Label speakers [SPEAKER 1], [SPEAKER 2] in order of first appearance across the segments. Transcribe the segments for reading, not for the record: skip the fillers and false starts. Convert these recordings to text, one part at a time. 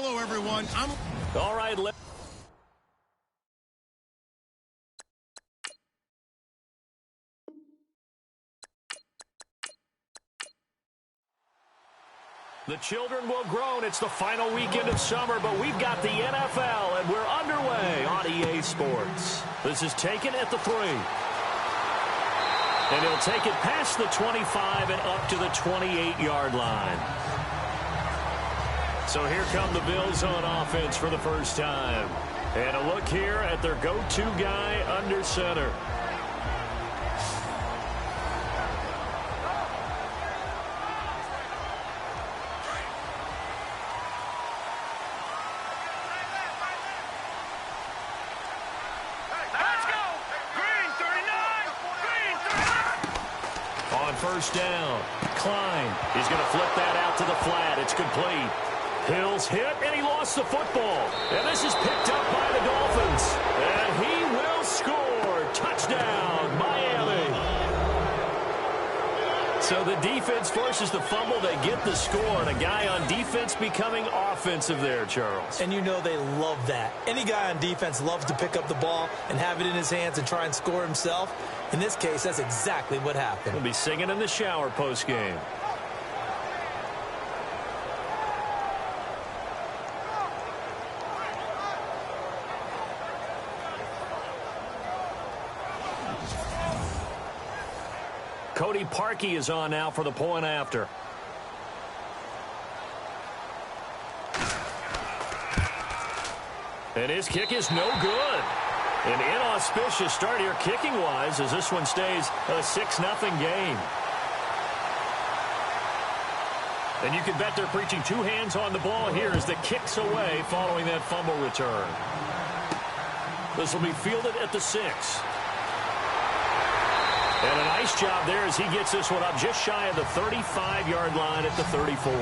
[SPEAKER 1] Hello, everyone.
[SPEAKER 2] All right, the children will groan. It's the final weekend of summer, but we've got the NFL, and we're underway on EA Sports. This is taken at the 3. And he'll take it past the 25 and up to the 28-yard line. So here come the Bills on offense for the first time. And a look here at their go-to guy under center. First down. Klein. He's going to flip that out to the flat. It's complete. Hill's hit, and he lost the football. And this is picked up by the Dolphins. And he will score. Touchdown, Miami. So the defense forces the fumble. They get the score. And a guy on defense becoming offensive there, Charles.
[SPEAKER 3] And you know they love that. Any guy on defense loves to pick up the ball and have it in his hands and try and score himself. In this case, that's exactly what happened.
[SPEAKER 2] He'll be singing in the shower post-game. Cody Parkey is on now for the point after. And his kick is no good. An inauspicious start here kicking-wise as this one stays a 6-0 game. And you can bet they're preaching two hands on the ball here as the kick's away following that fumble return. This will be fielded at the 6. And a nice job there as he gets this one up just shy of the 35-yard line at the 34.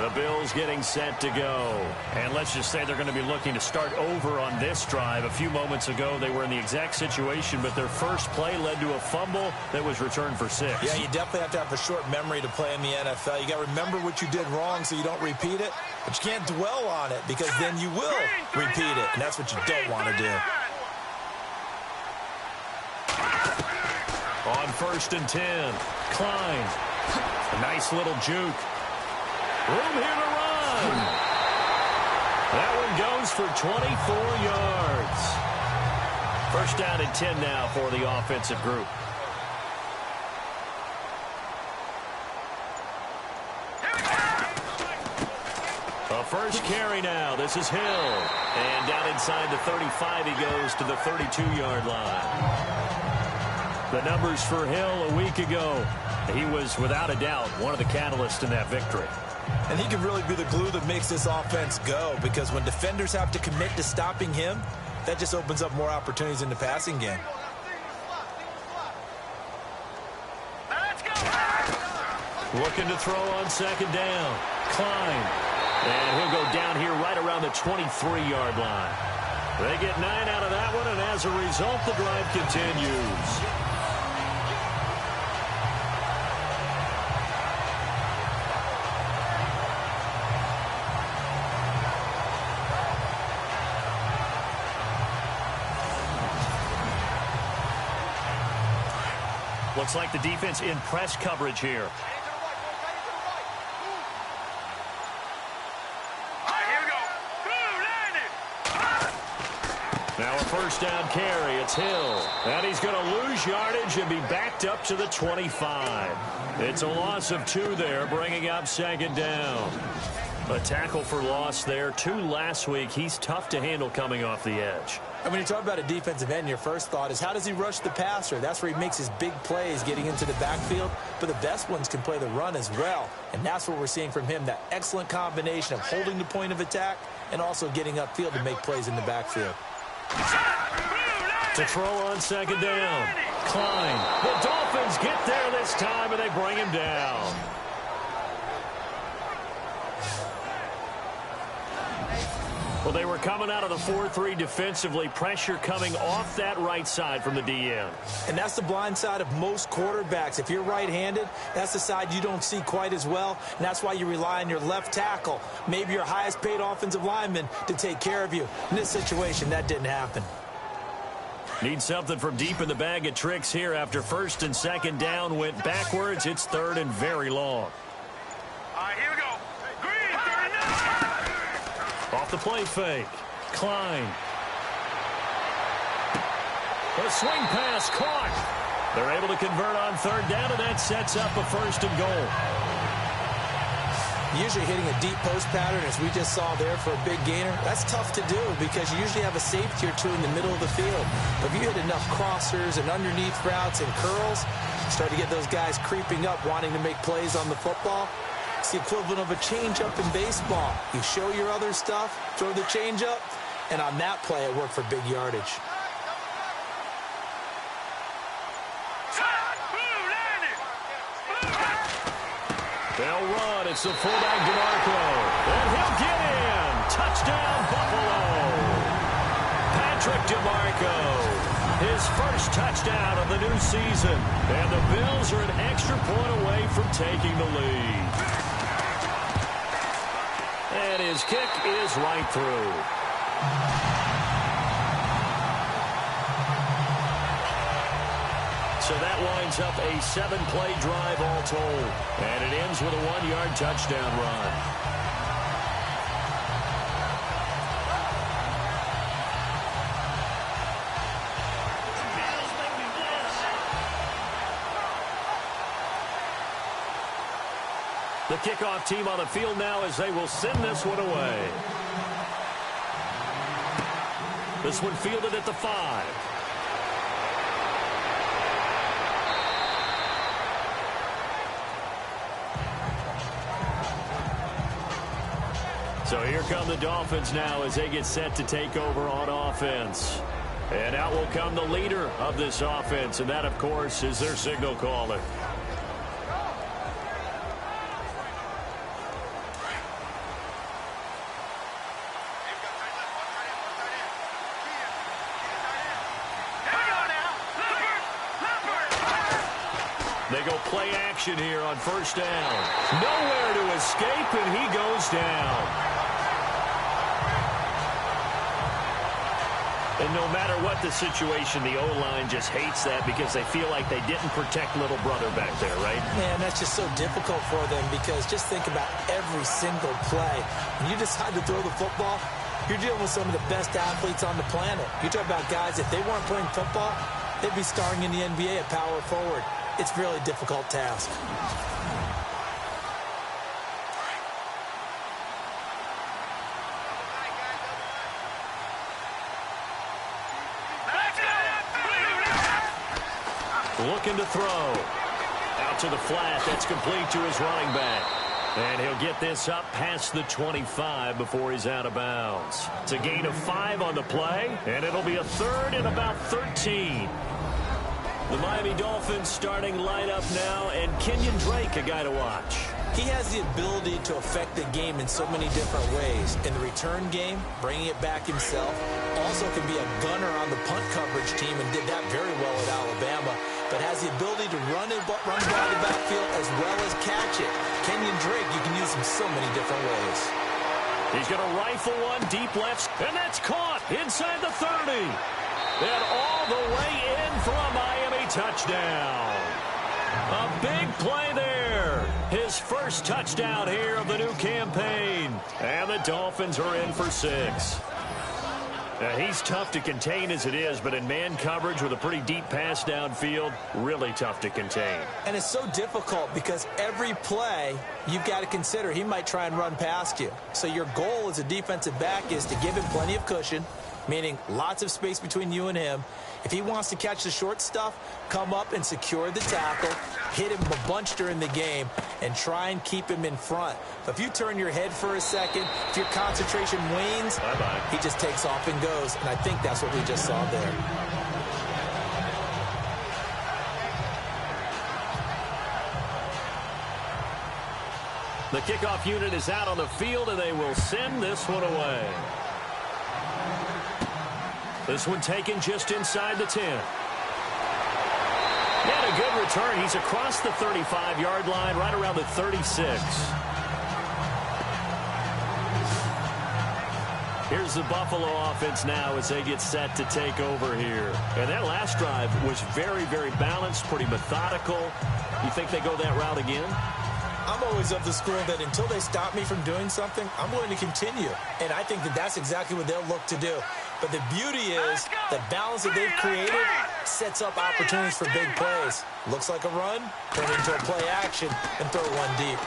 [SPEAKER 2] The Bills getting set to go. And let's just say they're going to be looking to start over on this drive. A few moments ago, they were in the exact situation, but their first play led to a fumble that was returned for 6.
[SPEAKER 3] Yeah, you definitely have to have a short memory to play in the NFL. You got to remember what you did wrong so you don't repeat it, but you can't dwell on it because then you will repeat it, and that's what you don't want to do.
[SPEAKER 2] On 1st and 10, Klein. A nice little juke. Room here to run. That one goes for 24 yards. First down and 10 now for the offensive group. A first carry now. This is Hill. And down inside the 35, he goes to the 32-yard line. The numbers for Hill a week ago. He was, without a doubt, one of the catalysts in that victory.
[SPEAKER 3] And he can really be the glue that makes this offense go, because when defenders have to commit to stopping him, that just opens up more opportunities in the passing game.
[SPEAKER 2] Looking to throw on 2nd down. Klein. And he'll go down here right around the 23-yard line. They get 9 out of that one, and as a result, the drive continues. Looks like the defense in press coverage here. Now a first down carry. It's Hill. And he's going to lose yardage and be backed up to the 25. It's a loss of 2 there, bringing up 2nd down. A tackle for loss there. 2 last week. He's tough to handle coming off the edge.
[SPEAKER 3] And when you talk about a defensive end, your first thought is, how does he rush the passer? That's where he makes his big plays getting into the backfield. But the best ones can play the run as well. And that's what we're seeing from him, that excellent combination of holding the point of attack and also getting upfield to make plays in the backfield.
[SPEAKER 2] To throw on 2nd down. Klein. The Dolphins get there this time, and they bring him down. Well, they were coming out of the 4-3 defensively. Pressure coming off that right side from the DN.
[SPEAKER 3] And that's the blind side of most quarterbacks. If you're right-handed, that's the side you don't see quite as well. And that's why you rely on your left tackle, maybe your highest-paid offensive lineman, to take care of you. In this situation, that didn't happen.
[SPEAKER 2] Need something from deep in the bag of tricks here after first and second down went backwards. It's third and very long.
[SPEAKER 1] All right, here we go. Green, third and 9.
[SPEAKER 2] Off the play fake. Klein. A swing pass caught. They're able to convert on third down, and that sets up a first and goal.
[SPEAKER 3] Usually hitting a deep post pattern, as we just saw there for a big gainer, that's tough to do because you usually have a safety or two in the middle of the field. But if you hit enough crossers and underneath routes and curls, start to get those guys creeping up, wanting to make plays on the football. It's the equivalent of a changeup in baseball. You show your other stuff, throw the changeup, and on that play, it worked for big yardage.
[SPEAKER 2] They'll run. It's the fullback DeMarco. And he'll get in. Touchdown, Buffalo. Patrick DeMarco. His first touchdown of the new season. And the Bills are an extra point away from taking the lead. And his kick is right through. So that winds up a 7-play drive all told. And it ends with a 1-yard touchdown run. The kickoff team on the field now as they will send this one away. This one fielded at the 5. So here come the Dolphins now as they get set to take over on offense. And out will come the leader of this offense, and that, of course, is their signal caller. They go play action here on first down. Nowhere to escape, and he goes down. And no matter what the situation, the O-line just hates that because they feel like they didn't protect little brother back there, right?
[SPEAKER 3] Man, that's just so difficult for them because just think about every single play. When you decide to throw the football, you're dealing with some of the best athletes on the planet. You talk about guys, if they weren't playing football, they'd be starring in the NBA at power forward. It's a really difficult task.
[SPEAKER 2] Looking to throw. Out to the flat. That's complete to his running back. And he'll get this up past the 25 before he's out of bounds. It's a gain of 5 on the play, and it'll be a third and about 13. The Miami Dolphins starting lineup now, and Kenyon Drake, a guy to watch.
[SPEAKER 3] He has the ability to affect the game in so many different ways. In the return game, bringing it back himself. Also can be a gunner on the punt coverage team and did that very well at Alabama. But has the ability to run the ball in the backfield as well as catch it. Kenyon Drake, you can use him so many different ways.
[SPEAKER 2] He's going to rifle one deep left, and that's caught inside the 30. And all the way in for a Miami touchdown. A big play there. His first touchdown here of the new campaign. And the Dolphins are in for 6. He's tough to contain as it is, but in man coverage with a pretty deep pass downfield, really tough to contain.
[SPEAKER 3] And it's so difficult because every play you've got to consider he might try and run past you. So your goal as a defensive back is to give him plenty of cushion, meaning lots of space between you and him. If he wants to catch the short stuff, come up and secure the tackle, hit him a bunch during the game, and try and keep him in front. But if you turn your head for a second, if your concentration wanes,
[SPEAKER 2] bye-bye.
[SPEAKER 3] He just takes off and goes. And I think that's what we just saw there.
[SPEAKER 2] The kickoff unit is out on the field, and they will send this one away. This one taken just inside the 10. And a good return. He's across the 35-yard line, right around the 36. Here's the Buffalo offense now as they get set to take over here. And that last drive was very, very balanced, pretty methodical. You think they go that route again?
[SPEAKER 3] I'm always of the school that until they stop me from doing something, I'm going to continue. And I think that that's exactly what they'll look to do. But the beauty is the balance that they've created sets up opportunities for big plays. Looks like a run, turn into a play action, and throw one deep.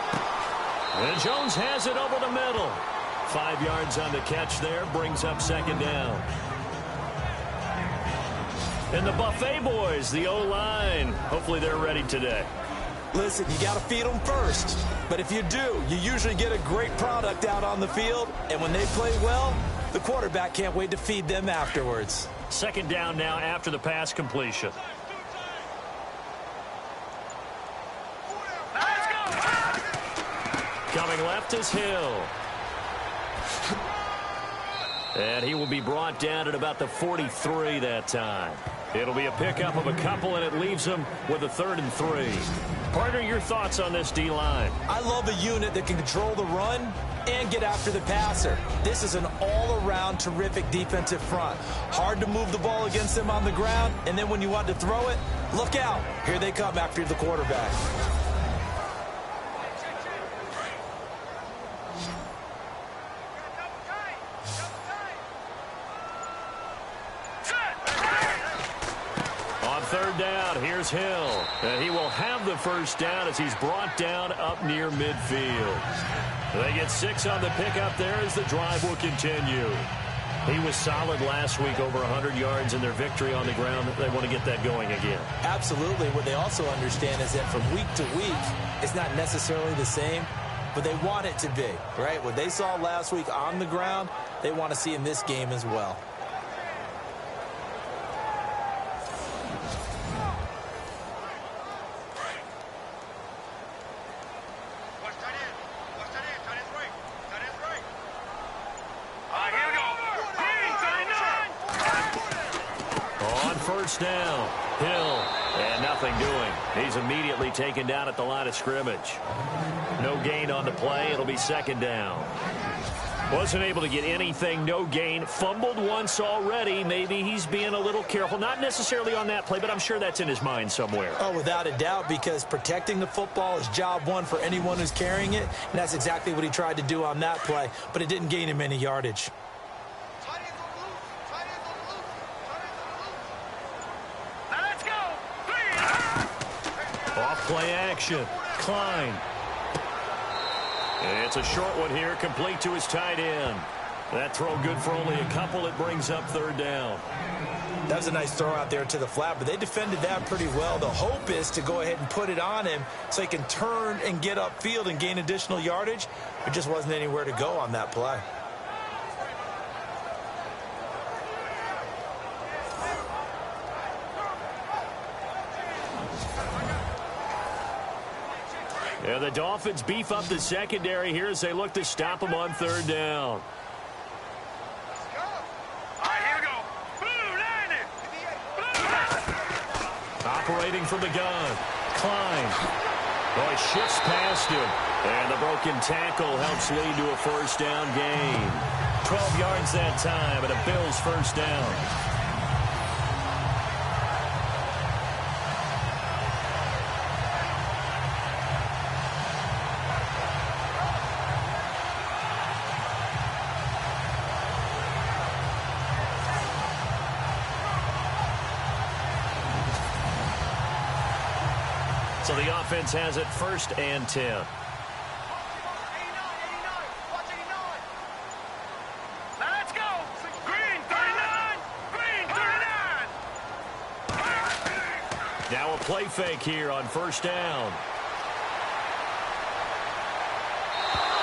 [SPEAKER 2] And Jones has it over the middle. 5 yards on the catch there, brings up second down. And the Buffet boys, the O-line, hopefully they're ready today.
[SPEAKER 3] Listen, you got to feed them first. But if you do, you usually get a great product out on the field. And when they play well, the quarterback can't wait to feed them afterwards.
[SPEAKER 2] Second down now after the pass completion. Coming left is Hill. And he will be brought down at about the 43 that time. It'll be a pickup of a couple, and it leaves him with a 3rd and 3. Partner, your thoughts on this D-line?
[SPEAKER 3] I love a unit that can control the run and get after the passer. This is an all-around terrific defensive front. Hard to move the ball against them on the ground, and then when you want to throw it, look out. Here they come after the quarterback.
[SPEAKER 2] Third down, here's Hill. And he will have the first down as he's brought down up near midfield. They get 6 on the pickup there as the drive will continue. He was solid last week, over 100 yards in their victory on the ground. They want to get that going again.
[SPEAKER 3] Absolutely. What they also understand is that from week to week, it's not necessarily the same, but they want it to be, right? What they saw last week on the ground, they want to see in this game as well.
[SPEAKER 2] First down, Hill, and nothing doing. He's immediately taken down at the line of scrimmage. No gain on the play. It'll be second down. Wasn't able to get anything, no gain. Fumbled once already. Maybe he's being a little careful. Not necessarily on that play, but I'm sure that's in his mind somewhere.
[SPEAKER 3] Oh, without a doubt, because protecting the football is job one for anyone who's carrying it, and that's exactly what he tried to do on that play, but it didn't gain him any yardage.
[SPEAKER 2] Play action. Klein. It's a short one here, complete to his tight end. That throw good for only a couple. It brings up third down.
[SPEAKER 3] That was a nice throw out there to the flat, but they defended that pretty well. The hope is to go ahead and put it on him so he can turn and get upfield and gain additional yardage. There just wasn't anywhere to go on that play.
[SPEAKER 2] Yeah, the Dolphins beef up the secondary here as they look to stop him on third down. Operating from the gun. Klein. Oh, he shifts past him. And the broken tackle helps lead to a first down gain. 12 yards that time, and a Bills first down. So the offense has it 1st and 10.
[SPEAKER 1] Let's go. Green 39. Green 39.
[SPEAKER 2] Now a play fake here on first down.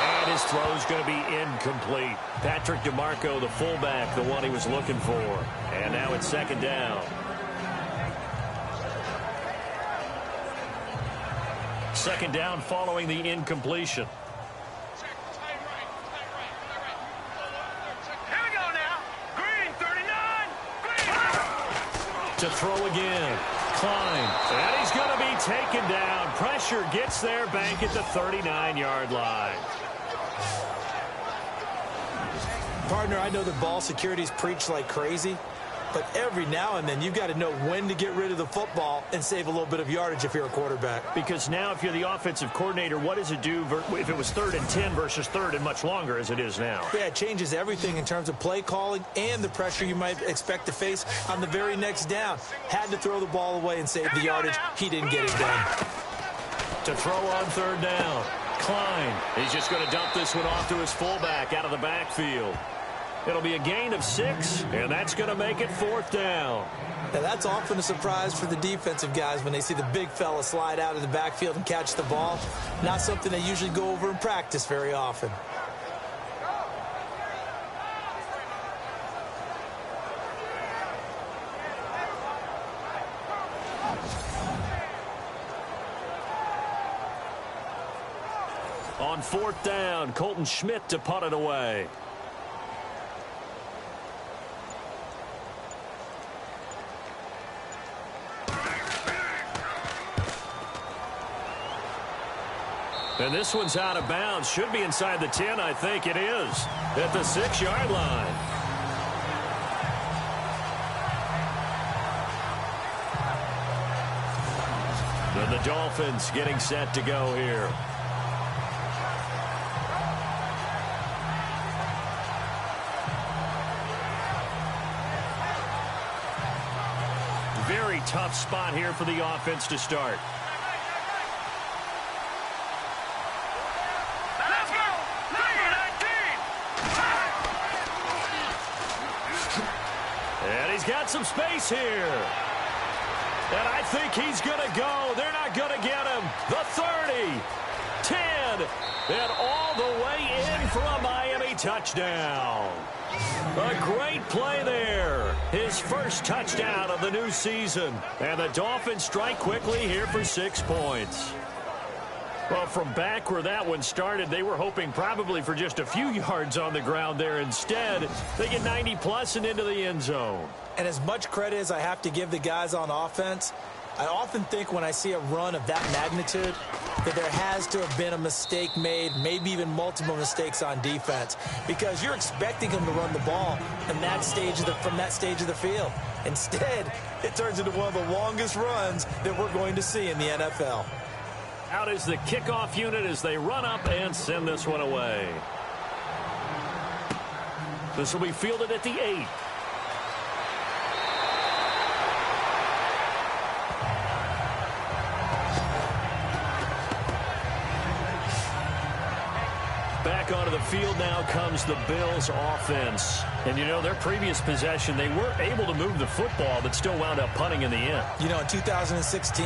[SPEAKER 2] And his throw's going to be incomplete. Patrick DeMarco, the fullback, the one he was looking for. And now it's second down. Second down following the incompletion.
[SPEAKER 1] Here we go now. Green 39. Green
[SPEAKER 2] To throw again. Klein. And he's going to be taken down. Pressure gets there back at the 39-yard line.
[SPEAKER 3] Partner, I know the ball security's preached like crazy, but every now and then you've got to know when to get rid of the football and save a little bit of yardage if you're a quarterback.
[SPEAKER 2] Because now if you're the offensive coordinator, what does it do if it was 3rd and 10 versus 3rd and much longer as it is now?
[SPEAKER 3] Yeah, it changes everything in terms of play calling and the pressure you might expect to face on the very next down. Had to throw the ball away and save the yardage. He didn't get it done.
[SPEAKER 2] To throw on 3rd down. Klein. He's just going to dump this one off to his fullback out of the backfield. It'll be a gain of 6, and that's going to make it 4th down.
[SPEAKER 3] Now, that's often a surprise for the defensive guys when they see the big fella slide out of the backfield and catch the ball. Not something they usually go over in practice very often.
[SPEAKER 2] On 4th down, Colton Schmidt to punt it away. And this one's out of bounds. Should be inside the 10, I think it is. At the 6-yard line. And the Dolphins getting set to go here. Very tough spot here for the offense to start. And he's got some space here. And I think he's going to go. They're not going to get him. The 30, 10, and all the way in for a Miami touchdown. A great play there. His first touchdown of the new season. And the Dolphins strike quickly here for 6 points. Well, from back where that one started, they were hoping probably for just a few yards on the ground there. Instead, they get 90-plus and into the end zone.
[SPEAKER 3] And as much credit as I have to give the guys on offense, I often think when I see a run of that magnitude that there has to have been a mistake made, maybe even multiple mistakes on defense, because you're expecting them to run the ball in that stage from that stage of the field. Instead, it turns into one of the longest runs that we're going to see in the NFL.
[SPEAKER 2] Out is the kickoff unit as they run up and send this one away. This will be fielded at the 8. Back onto the field now comes the Bills offense. And, you know, their previous possession, they were able to move the football but still wound up punting in the end.
[SPEAKER 3] You know, in 2016,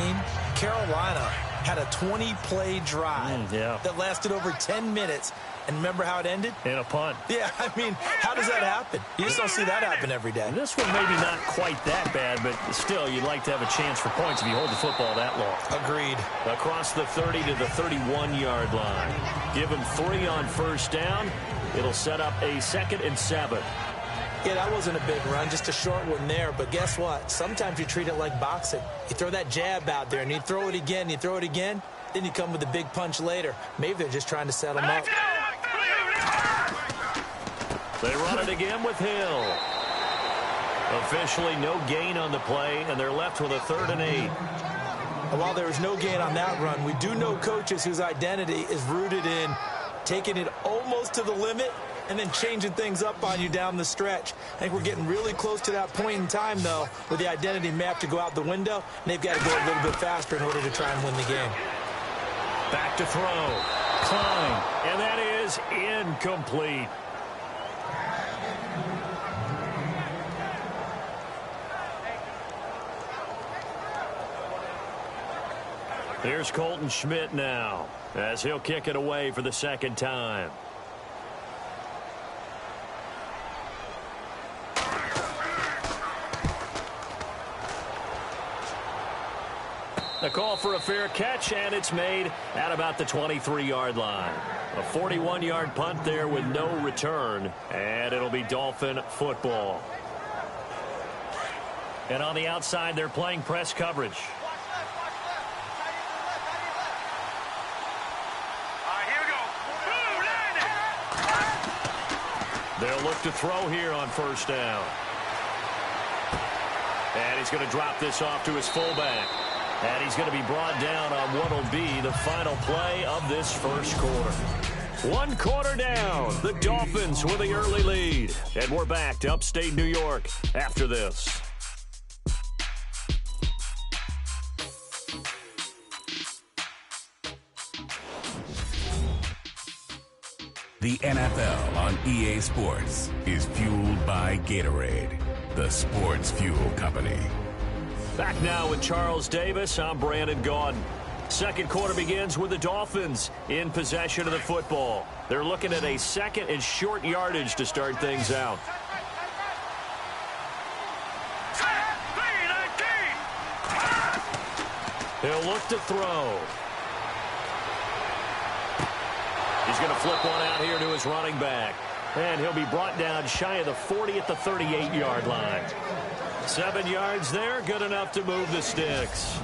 [SPEAKER 3] Carolina had a 20-play drive that lasted over 10 minutes. And remember how it ended?
[SPEAKER 2] In a punt.
[SPEAKER 3] Yeah, I mean, how does that happen? You just don't see that happen every day.
[SPEAKER 2] This one maybe not quite that bad, but still, you'd like to have a chance for points if you hold the football that long.
[SPEAKER 3] Agreed.
[SPEAKER 2] Across the 30 to the 31-yard line. Give him 3 on first down. It'll set up a 2nd and 7.
[SPEAKER 3] Yeah, that wasn't a big run, just a short one there. But guess what? Sometimes you treat it like boxing. You throw that jab out there, and you throw it again, you throw it again, then you come with a big punch later. Maybe they're just trying to set him up.
[SPEAKER 2] They run it again with Hill. Officially no gain on the play, and they're left with a 3rd and 8.
[SPEAKER 3] And while there was no gain on that run, we do know coaches whose identity is rooted in taking it almost to the limit and then changing things up on you down the stretch. I think we're getting really close to that point in time, though, where the identity may have to go out the window, and they've got to go a little bit faster in order to try and win the game.
[SPEAKER 2] Back to throw. Klein. And that is incomplete. Here's Colton Schmidt now as he'll kick it away for the 2nd time. A call for a fair catch, and it's made at about the 23-yard line. A 41-yard punt there with no return, and it'll be Dolphin football. And on the outside, they're playing press coverage.
[SPEAKER 1] Here we go.
[SPEAKER 2] They'll look to throw here on first down. And he's going to drop this off to his fullback. And he's going to be brought down on what will be the final play of this first quarter. 1 quarter down. The Dolphins with the early lead. And we're back to upstate New York after this.
[SPEAKER 4] The NFL on EA Sports is fueled by Gatorade, the sports fuel company.
[SPEAKER 2] Back now with Charles Davis. I'm Brandon Gaudin. Second quarter begins with the Dolphins in possession of the football. They're looking at a second and short yardage to start things out. He'll look to throw. He's going to flip one out here to his running back. And he'll be brought down shy of the 40 at the 38-yard line. 7 yards there, good enough to move the sticks.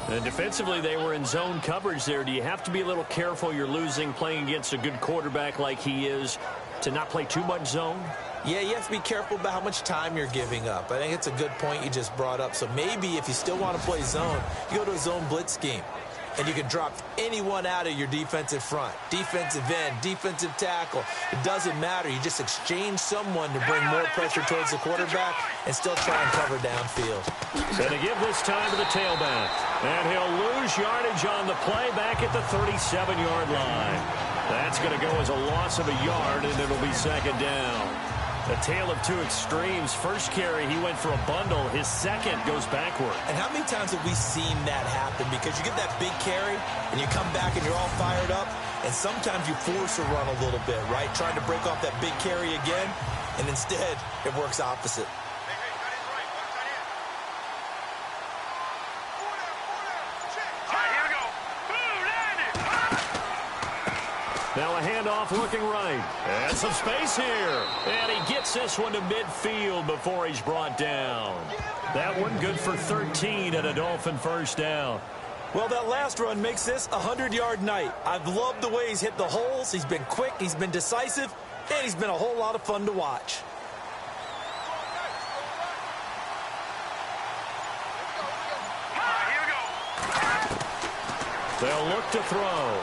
[SPEAKER 2] And defensively, they were in zone coverage there. Do you have to be a little careful you're losing playing against a good quarterback like he is to not play too much zone?
[SPEAKER 3] Yeah, you have to be careful about how much time you're giving up. I think it's a good point you just brought up. So maybe if you still want to play zone, you go to a zone blitz scheme. And you can drop anyone out of your defensive front. Defensive end, defensive tackle. It doesn't matter. You just exchange someone to bring more pressure towards the quarterback and still try and cover downfield.
[SPEAKER 2] Going to give this time to the tailback. And he'll lose yardage on the play back at the 37-yard line. That's going to go as a loss of a yard, and it'll be second down. A tale of two extremes. First carry, he went for a bundle. His second goes backward.
[SPEAKER 3] And how many times have we seen that happen? Because you get that big carry, and you come back, and you're all fired up, and sometimes you force a run a little bit, right? Trying to break off that big carry again, and instead, it works opposite.
[SPEAKER 2] Now a handoff looking right. And some space here. And he gets this one to midfield before he's brought down. That one good for 13 and a Dolphin first down.
[SPEAKER 3] Well, that last run makes this a 100-yard night. I've loved the way he's hit the holes. He's been quick, he's been decisive, and he's been a whole lot of fun to watch.
[SPEAKER 2] They'll look to throw.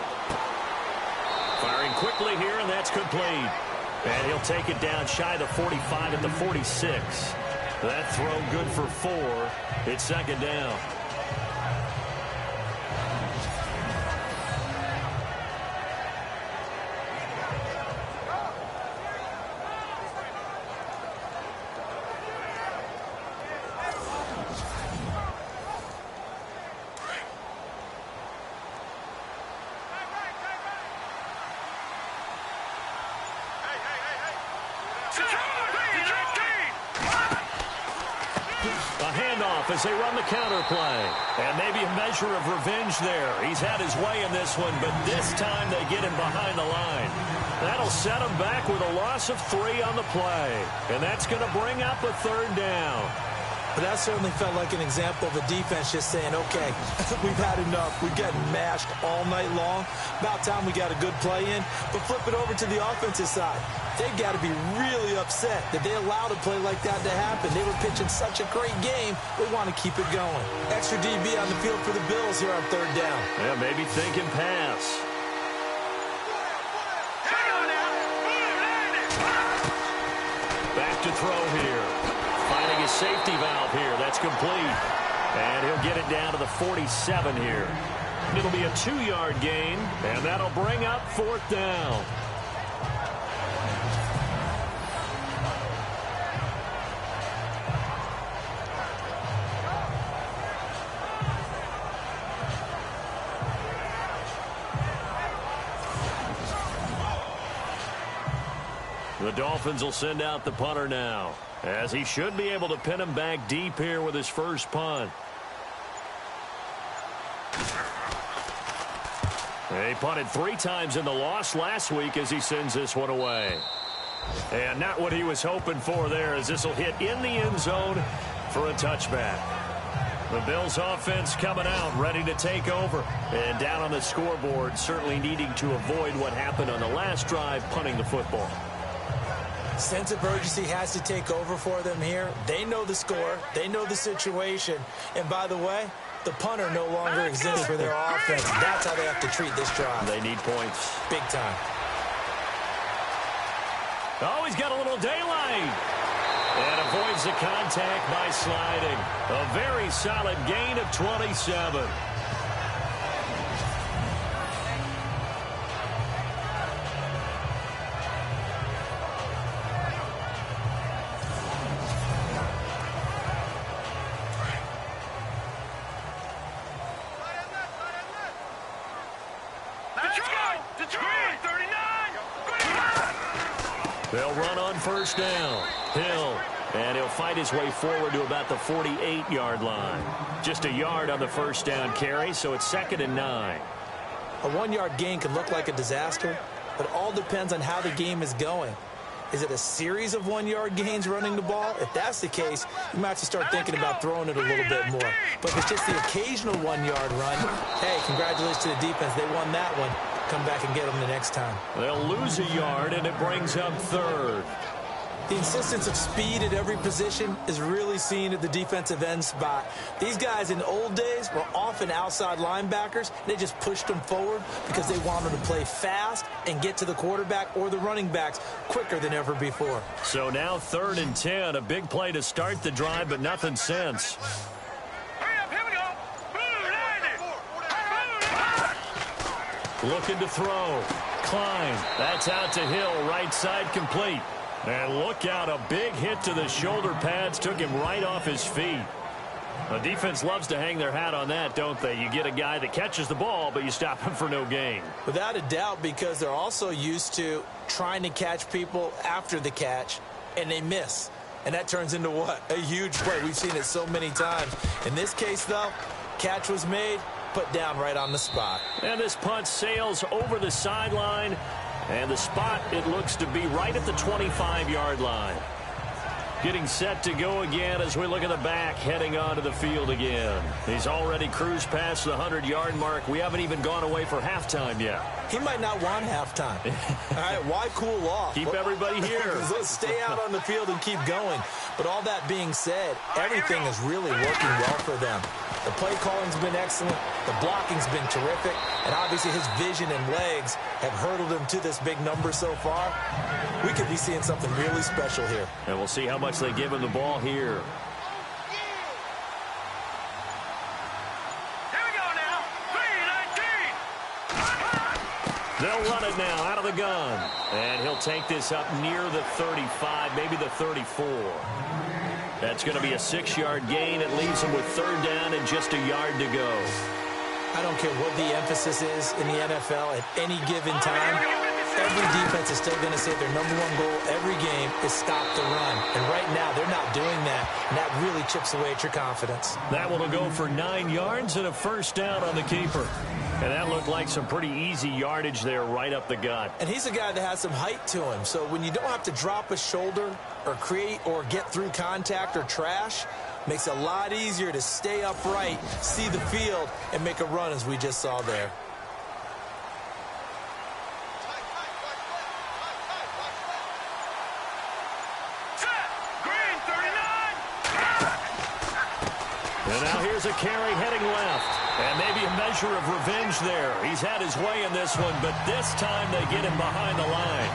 [SPEAKER 2] Firing quickly here, and that's complete. And he'll take it down shy of the 45 at the 46. That throw good for 4. It's second down. As they run the counter play. And maybe a measure of revenge there. He's had his way in this one, but this time they get him behind the line. That'll set him back with a loss of 3 on the play. And that's going to bring up a third down.
[SPEAKER 3] But that certainly felt like an example of the defense just saying, okay, we've had enough. We've gotten mashed all night long. About time we got a good play in. But flip it over to the offensive side. They've got to be really upset that they allowed a play like that to happen. They were pitching such a great game. They want to keep it going. Extra DB on the field for the Bills here on third down.
[SPEAKER 2] Yeah, maybe thinking pass. Back to throw here. Finding his safety valve here. That's complete. And he'll get it down to the 47 here. It'll be a 2-yard gain, and that'll bring up fourth down. The Dolphins will send out the punter now, as he should be able to pin him back deep here with his first punt. He punted 3 times in the loss last week as he sends this one away. And not what he was hoping for there, as this will hit in the end zone for a touchback. The Bills offense coming out, ready to take over. And down on the scoreboard, certainly needing to avoid what happened on the last drive, punting the football.
[SPEAKER 3] Sense of urgency has to take over for them here. They know the score. They know the situation. And by the way, the punter no longer exists for their offense. That's how they have to treat this drive.
[SPEAKER 2] They need points.
[SPEAKER 3] Big time.
[SPEAKER 2] Oh, he's got a little daylight. And avoids the contact by sliding. A very solid gain of 27. They'll run on first down. Hill. And he'll fight his way forward to about the 48-yard line. Just a yard on the first down carry, so it's 2nd and 9.
[SPEAKER 3] A 1-yard gain can look like a disaster, but it all depends on how the game is going. Is it a series of 1-yard gains running the ball? If that's the case, you might have to start thinking about throwing it a little bit more. But if it's just the occasional 1-yard run, hey, congratulations to the defense. They won that one. Come back and get them the next time.
[SPEAKER 2] They'll lose a yard, and it brings up 3rd.
[SPEAKER 3] The insistence of speed at every position is really seen at the defensive end spot. These guys in old days were often outside linebackers. They just pushed them forward because they wanted to play fast and get to the quarterback or the running backs quicker than ever before.
[SPEAKER 2] So now 3rd and 10, a big play to start the drive, but nothing since. Looking to throw. Klein. That's out to Hill. Right side complete. And look out, a big hit to the shoulder pads. Took him right off his feet. The defense loves to hang their hat on that, don't they? You get a guy that catches the ball, but you stop him for no gain.
[SPEAKER 3] Without a doubt, because they're also used to trying to catch people after the catch, and they miss. And that turns into what? A huge play. We've seen it so many times. In this case, though, catch was made, put down right on the spot.
[SPEAKER 2] And this punt sails over the sideline. And the spot, it looks to be right at the 25-yard line. Getting set to go again as we look at the back, heading onto the field again. He's already cruised past the 100-yard mark. We haven't even gone away for halftime yet.
[SPEAKER 3] He might not want halftime. All right, why cool off?
[SPEAKER 2] Keep everybody here.
[SPEAKER 3] Let's stay out on the field and keep going. But all that being said, everything is really working well for them. The play calling's been excellent. The blocking's been terrific. And obviously his vision and legs have hurdled him to this big number so far. We could be seeing something really special here.
[SPEAKER 2] And we'll see how much they give him the ball here.
[SPEAKER 1] Here we go now. 3-19.
[SPEAKER 2] They'll run it now out of the gun. And he'll take this up near the 35, maybe the 34. That's going to be a 6-yard gain. It leaves him with 3rd down and just a yard to go.
[SPEAKER 3] I don't care what the emphasis is in the NFL at any given time. Every defense is still going to say their #1 goal every game is stop the run. And right now, they're not doing that. And that really chips away at your confidence.
[SPEAKER 2] That one will go for 9 yards and a 1st down on the keeper. And that looked like some pretty easy yardage there right up the gut.
[SPEAKER 3] And he's a guy that has some height to him. So when you don't have to drop a shoulder or create or get through contact or trash, makes it a lot easier to stay upright, see the field, and make a run as we just saw there.
[SPEAKER 2] And now here's a carry heading left. And maybe a measure of revenge there. He's had his way in this one, but this time they get him behind the line.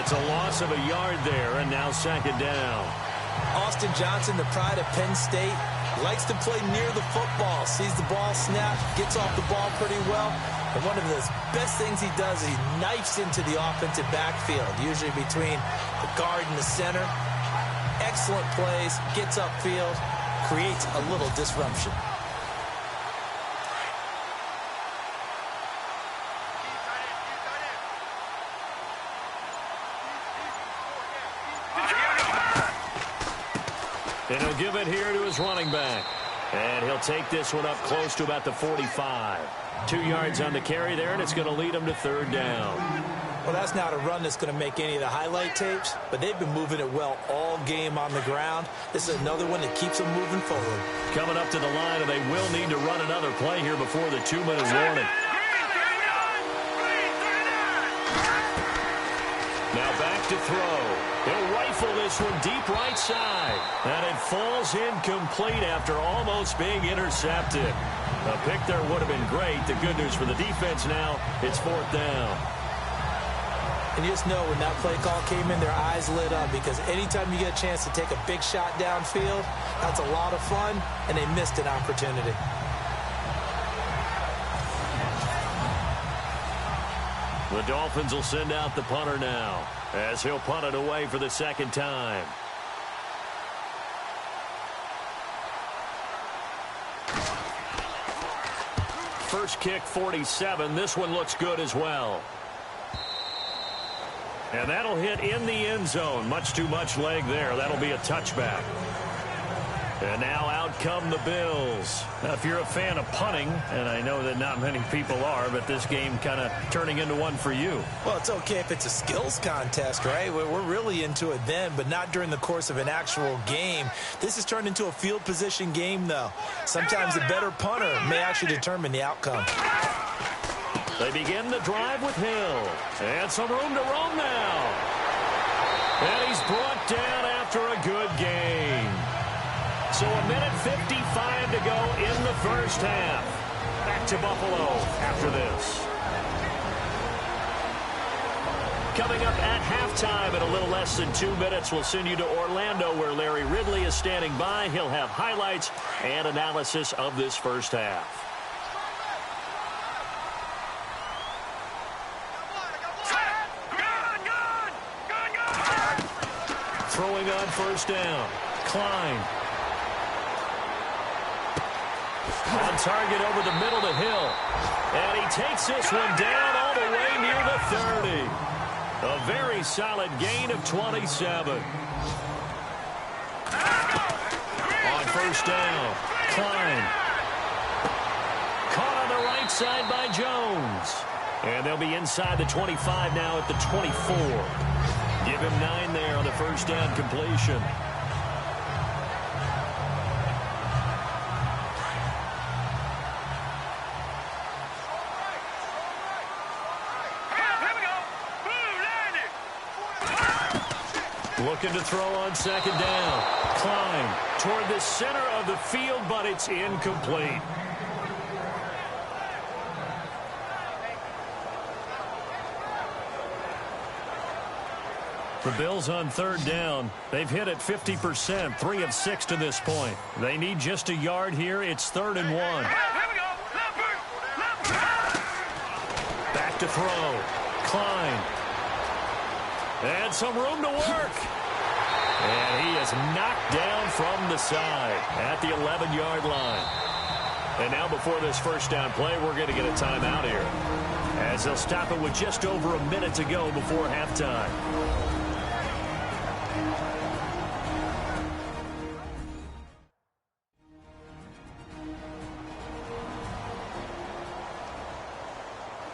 [SPEAKER 2] It's a loss of a yard there, and now 2nd down.
[SPEAKER 3] Austin Johnson, the pride of Penn State, likes to play near the football, sees the ball snap, gets off the ball pretty well. And one of the best things he does is he knifes into the offensive backfield, usually between the guard and the center. Excellent plays, gets upfield, creates a little disruption.
[SPEAKER 2] And he'll give it here to his running back. And he'll take this one up close to about the 45. 2 yards on the carry there, and it's going to lead him to 3rd down.
[SPEAKER 3] Well, that's not a run that's going to make any of the highlight tapes, but they've been moving it well all game on the ground. This is another one that keeps them moving forward.
[SPEAKER 2] Coming up to the line, and they will need to run another play here before the 2-minute warning. Now back to throw. He'll rifle this one deep right side. And it falls incomplete after almost being intercepted. A pick there would have been great. The good news for the defense now, it's 4th down.
[SPEAKER 3] And you just know when that play call came in, their eyes lit up, because anytime you get a chance to take a big shot downfield, that's a lot of fun, and they missed an opportunity.
[SPEAKER 2] The Dolphins will send out the punter now, as he'll punt it away for the second time. First kick, 47. This one looks good as well. And that'll hit in the end zone. Much too much leg there. That'll be a touchback. And now out come the Bills. Now, if you're a fan of punting, and I know that not many people are, but this game kind of turning into one for you.
[SPEAKER 3] Well, it's okay if it's a skills contest, right? We're really into it then, but not during the course of an actual game. This has turned into a field position game, though. Sometimes the better punter may actually determine the outcome.
[SPEAKER 2] They begin the drive with Hill. And some room to roam now. And he's brought down after a good game. So 1:55 to go in the first half. Back to Buffalo after this. Coming up at halftime in a little less than 2 minutes, we'll send you to Orlando, where Larry Ridley is standing by. He'll have highlights and analysis of this first half. Throwing on first down. Klein. On target over the middle to Hill. And he takes this one down all the way near the 30. A very solid gain of 27. On first down. Klein. Caught on the right side by Jones. And they'll be inside the 25 now at the 24. Give him 9 there on the first down completion. Looking to throw on second down. Klein toward the center of the field, but it's incomplete. The Bills on third down. They've hit it 50%, 3 of 6 to this point. They need just a yard here. It's 3rd and 1. Back to throw. Klein. And some room to work. And he is knocked down from the side at the 11-yard line. And now before this first down play, we're going to get a timeout here, as they'll stop it with just over a minute to go before halftime.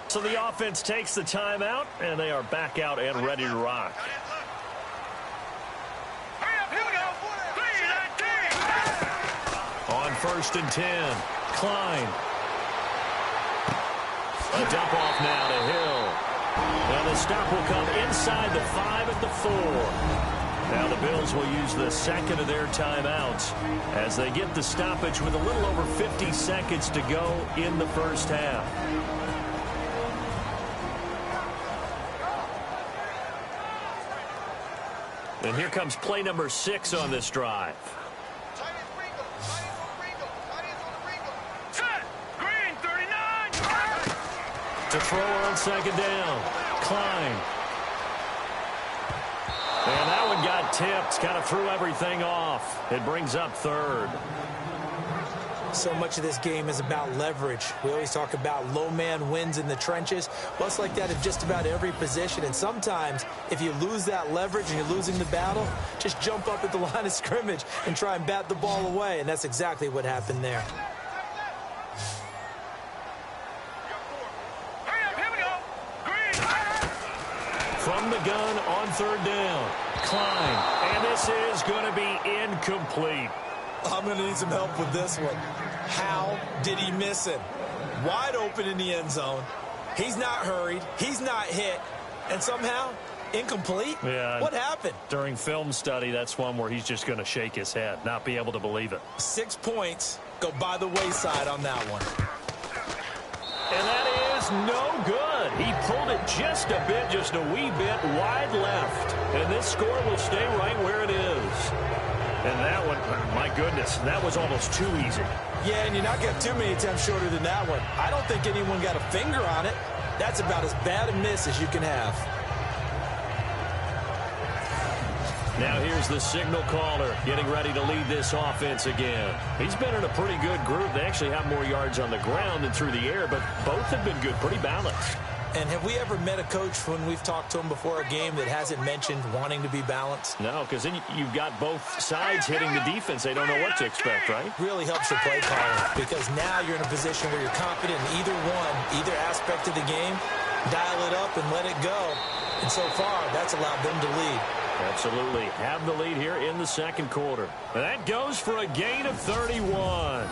[SPEAKER 2] So the offense takes the timeout, and they are back out and ready to rock. On 1st and 10, Klein. A dump off now to Hill. And the stop will come inside the 5 at the 4. Now the Bills will use the second of their timeouts as they get the stoppage with a little over 50 seconds to go in the first half. And here comes play number 6 on this drive. To throw on second down. Klein. And that one got tipped. Kind of threw everything off. It brings up 3rd.
[SPEAKER 3] So much of this game is about leverage. We always talk about low man wins in the trenches. Well, it's like that in just about every position. And sometimes, if you lose that leverage and you're losing the battle, just jump up at the line of scrimmage and try and bat the ball away. And that's exactly what happened there.
[SPEAKER 2] third down. Klein, and this is going to be incomplete.
[SPEAKER 3] I'm going to need some help with this one. How did he miss him? Wide open in the end zone. He's not hurried. He's not hit. And somehow, incomplete?
[SPEAKER 2] Yeah.
[SPEAKER 3] What happened?
[SPEAKER 2] During film study, that's one where he's just going to shake his head, not be able to believe it.
[SPEAKER 3] 6 points go by the wayside on that one.
[SPEAKER 2] And that is no good. He pulled it just a wee bit wide left. And this score will stay right where it is. And that one, my goodness, that was almost too easy.
[SPEAKER 3] Yeah, and you're not getting too many attempts shorter than that one. I don't think anyone got a finger on it. That's about as bad a miss as you can have.
[SPEAKER 2] Now here's the signal caller getting ready to lead this offense again. He's been in a pretty good group. They actually have more yards on the ground than through the air, but both have been good, pretty balanced.
[SPEAKER 3] And have we ever met a coach when we've talked to him before a game that hasn't mentioned wanting to be balanced?
[SPEAKER 2] No, because then you've got both sides hitting the defense. They don't know what to expect, right?
[SPEAKER 3] Really helps your play caller, because now you're in a position where you're confident in either aspect of the game. Dial it up and let it go. And so far, that's allowed them to lead.
[SPEAKER 2] Absolutely. Have the lead here in the second quarter. That goes for a gain of 31.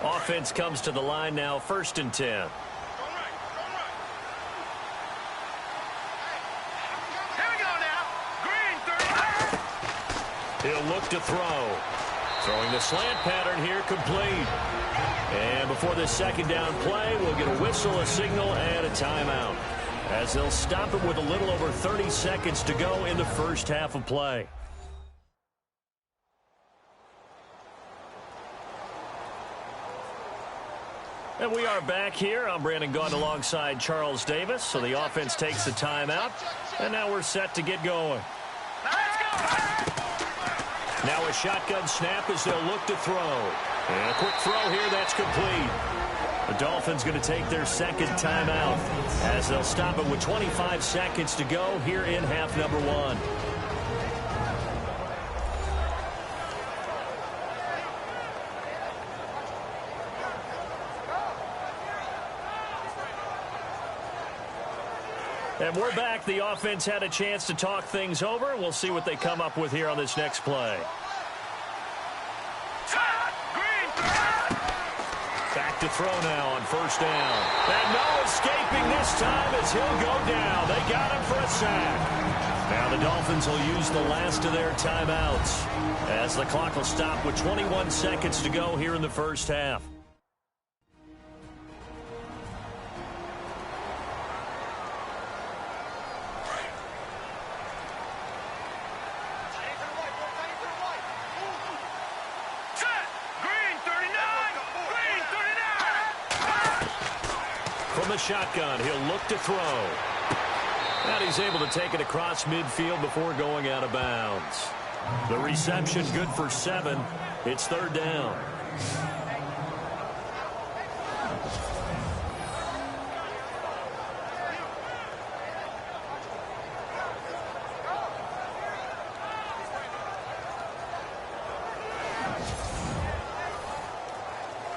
[SPEAKER 2] Offense comes to the line now, 1st and 10. He'll look to throw. Throwing the slant pattern here, complete. And before this second down play, we'll get a whistle, a signal, and a timeout, as they'll stop it with a little over 30 seconds to go in the first half of play. And we are back here. I'm Brandon Gaudin alongside Charles Davis. So the offense takes the timeout, and now we're set to get going. Now a shotgun snap as they'll look to throw. And a quick throw here, that's complete. The Dolphins going to take their second timeout as they'll stop it with 25 seconds to go here in half number 1. And we're back. The offense had a chance to talk things over. We'll see what they come up with here on this next play. Back to throw now on 1st down. And no escaping this time as he'll go down. They got him for a sack. Now the Dolphins will use the last of their timeouts as the clock will stop with 21 seconds to go here in the first half. From the shotgun, he'll look to throw. And he's able to take it across midfield before going out of bounds. The reception good for 7. It's 3rd down.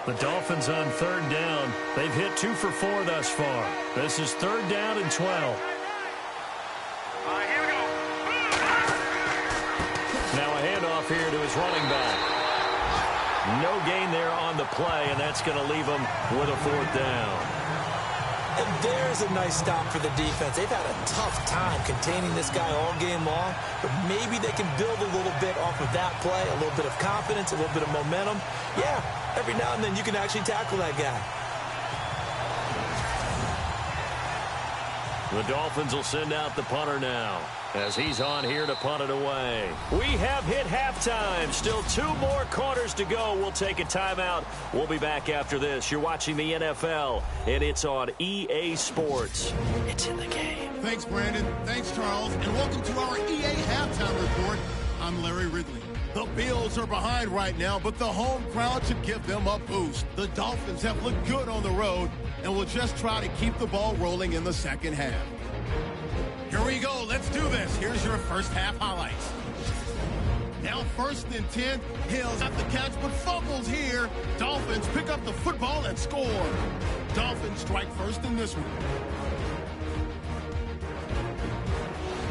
[SPEAKER 2] The Dolphins on 3rd down. They've hit 2 for 4 thus far. This is 3rd down and 12.
[SPEAKER 1] Here we go.
[SPEAKER 2] Now a handoff here to his running back. No gain there on the play, and that's going to leave him with a 4th down.
[SPEAKER 3] And there's a nice stop for the defense. They've had a tough time containing this guy all game long, but maybe they can build a little bit off of that play, a little bit of confidence, a little bit of momentum. Yeah, every now and then you can actually tackle that guy.
[SPEAKER 2] The Dolphins will send out the punter now as he's on here to punt it away. We have hit halftime. Still 2 more quarters to go. We'll take a timeout. We'll be back after this. You're watching the NFL, and it's on EA Sports. It's in the game.
[SPEAKER 5] Thanks, Brandon. Thanks, Charles. And welcome to our EA Halftime Report. I'm Larry Ridley. The Bills are behind right now, but the home crowd should give them a boost. The Dolphins have looked good on the road and will just try to keep the ball rolling in the second half. Here we go. Let's do this. Here's your first half highlights. Now 1st and 10. Hill's got the catch, but fumbles here. Dolphins pick up the football and score. Dolphins strike first in this one.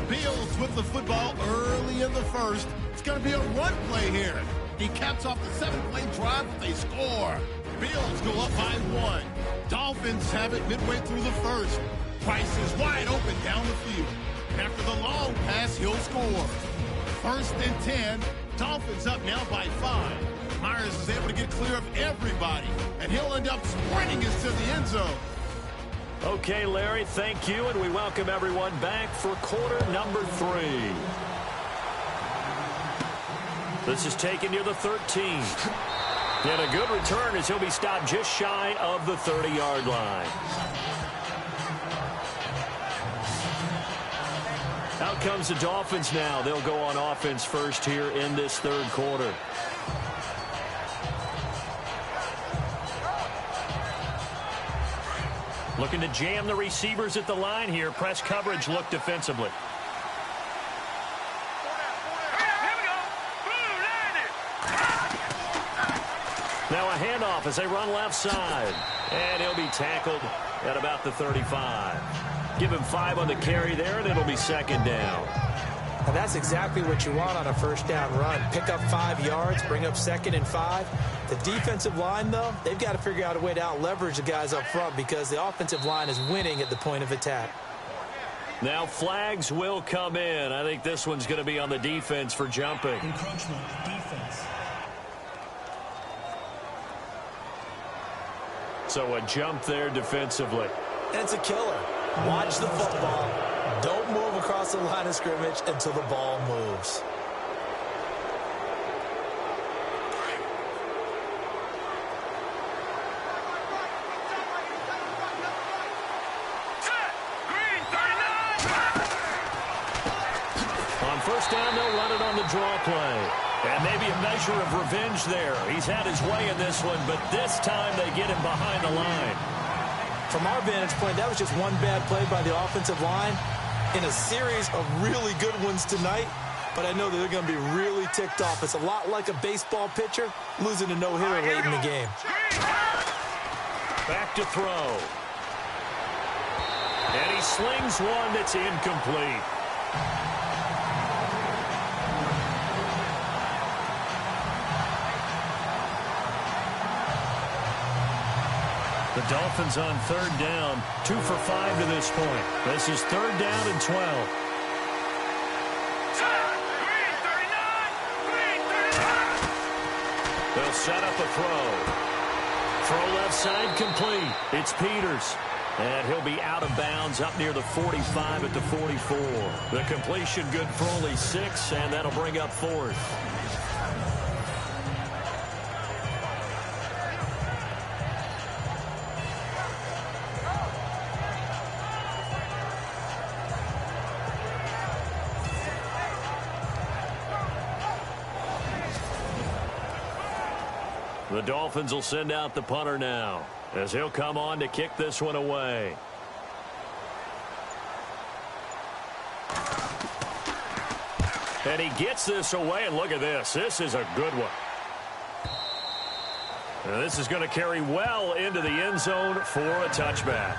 [SPEAKER 5] Bills with the football early in the first. It's going to be a run play here. He caps off the 7-play drive with a score. Bills go up by 1. Dolphins have it midway through the first. Price is wide open down the field. After the long pass, he'll score. 1st and 10. Dolphins up now by 5. Myers is able to get clear of everybody, and he'll end up sprinting into the end zone.
[SPEAKER 2] Okay, Larry, thank you, and we welcome everyone back for quarter number 3. This is taken near the 13. And a good return as he'll be stopped just shy of the 30-yard line. Out comes the Dolphins now. They'll go on offense first here in this 3rd quarter. Looking to jam the receivers at the line here. Press coverage look defensively. Now a handoff as they run left side. And he'll be tackled at about the 35. Give him 5 on the carry there, and it'll be 2nd down.
[SPEAKER 3] And that's exactly what you want on a 1st down run. Pick up 5 yards, bring up 2nd and 5. The defensive line, though, they've got to figure out a way to out-leverage the guys up front because the offensive line is winning at the point of attack.
[SPEAKER 2] Now flags will come in. I think this one's going to be on the defense for jumping.
[SPEAKER 6] Encroachment, defense.
[SPEAKER 2] So a jump there defensively.
[SPEAKER 3] And it's a killer. Watch the football. Don't move across the line of scrimmage until the ball moves.
[SPEAKER 2] On 1st down, they'll run it on the draw play. And maybe a measure of revenge there. He's had his way in this one, but this time they get him behind the line.
[SPEAKER 3] From our vantage point, that was just one bad play by the offensive line in a series of really good ones tonight. But I know that they're going to be really ticked off. It's a lot like a baseball pitcher losing a no-hitter late in the game.
[SPEAKER 2] Back to throw. And he slings one that's incomplete. The Dolphins on 3rd down, 2 for 5 to this point. This is 3rd down and 12. They'll set up a throw. Throw left side complete. It's Peters. And he'll be out of bounds up near the 45 at the 44. The completion good for only 6, and that'll bring up 4th. The Dolphins will send out the punter now as he'll come on to kick this one away. And he gets this away, and look at this. This is a good one. And this is going to carry well into the end zone for a touchback.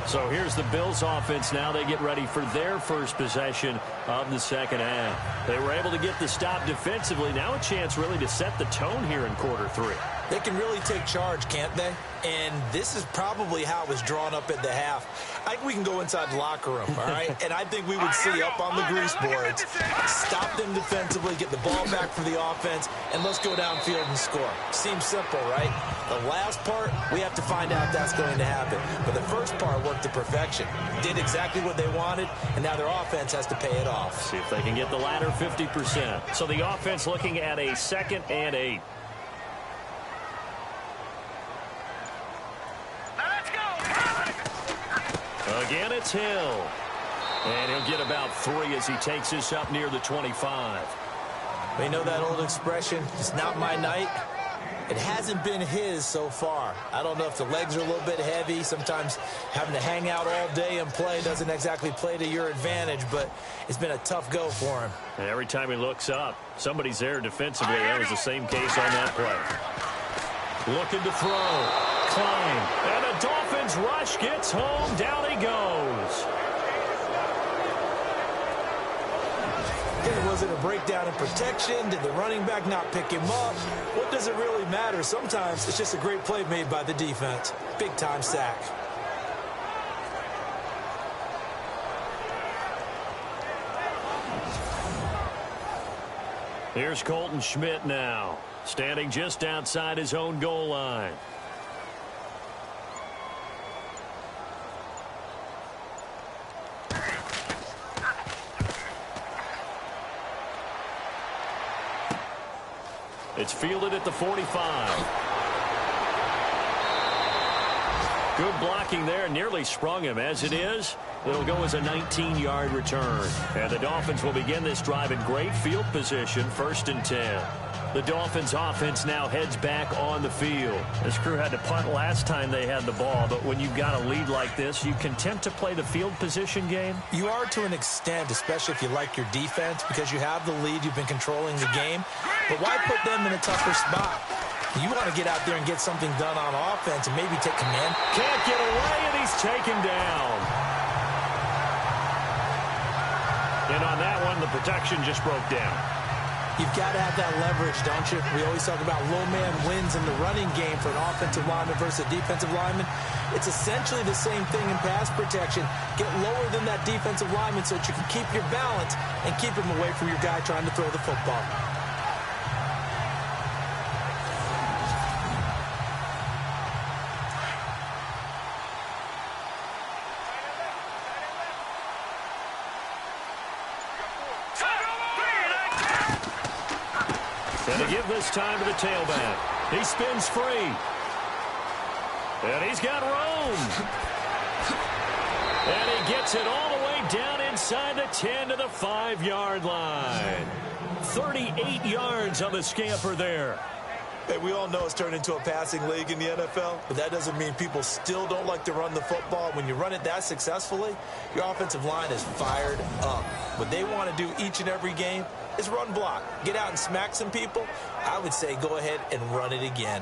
[SPEAKER 2] So here's the Bills offense now. They get ready for their first possession of the 2nd half. They were able to get the stop defensively. Now a chance really to set the tone here in quarter 3.
[SPEAKER 3] They can really take charge, can't they? And this is probably how it was drawn up at the half. I think we can go inside the locker room, all right? And I think we would see up on the grease boards, stop them defensively, get the ball back for the offense, and let's go downfield and score. Seems simple, right? The last part, we have to find out that's going to happen. But the first part worked to perfection. Did exactly what they wanted, and now their offense has to pay it off.
[SPEAKER 2] See if they can get the latter 50%. So the offense looking at a 2nd and 8. Again, it's Hill. And he'll get about 3 as he takes this up near the 25.
[SPEAKER 3] We know that old expression, it's not my night. It hasn't been his so far. I don't know if the legs are a little bit heavy. Sometimes having to hang out all day and play doesn't exactly play to your advantage, but it's been a tough go for him.
[SPEAKER 2] And every time he looks up, somebody's there defensively. That was the same case on that play. Looking to throw. Klein. And the Dolphins rush gets home. Down he goes.
[SPEAKER 3] Was it a breakdown in protection? Did the running back not pick him up? What does it really matter? Sometimes it's just a great play made by the defense. Big-time sack.
[SPEAKER 2] Here's Colton Schmidt now, standing just outside his own goal line. It's fielded at the 45. Good blocking there. Nearly sprung him. As it is, it'll go as a 19-yard return. And the Dolphins will begin this drive in great field position, 1st and 10. The Dolphins offense now heads back on the field. This crew had to punt last time they had the ball, but when you've got a lead like this, you content to play the field position game?
[SPEAKER 3] You are to an extent, especially if you like your defense, because you have the lead, you've been controlling the game. But why put them in a tougher spot? You want to get out there and get something done on offense and maybe take command.
[SPEAKER 2] Can't get away, and he's taken down. And on that one, the protection just broke down.
[SPEAKER 3] You've got to have that leverage, don't you? We always talk about low man wins in the running game for an offensive lineman versus a defensive lineman. It's essentially the same thing in pass protection. Get lower than that defensive lineman so that you can keep your balance and keep him away from your guy trying to throw the football.
[SPEAKER 2] And to give this time to the tailback. He spins free. And he's got room. And he gets it all the way down inside the 10 to the 5-yard line. 38 yards on the scamper there.
[SPEAKER 3] Hey, we all know it's turned into a passing league in the NFL, but that doesn't mean people still don't like to run the football. When you run it that successfully, your offensive line is fired up. What they want to do each and every game is run block. Get out and smack some people. I would say go ahead and run it again.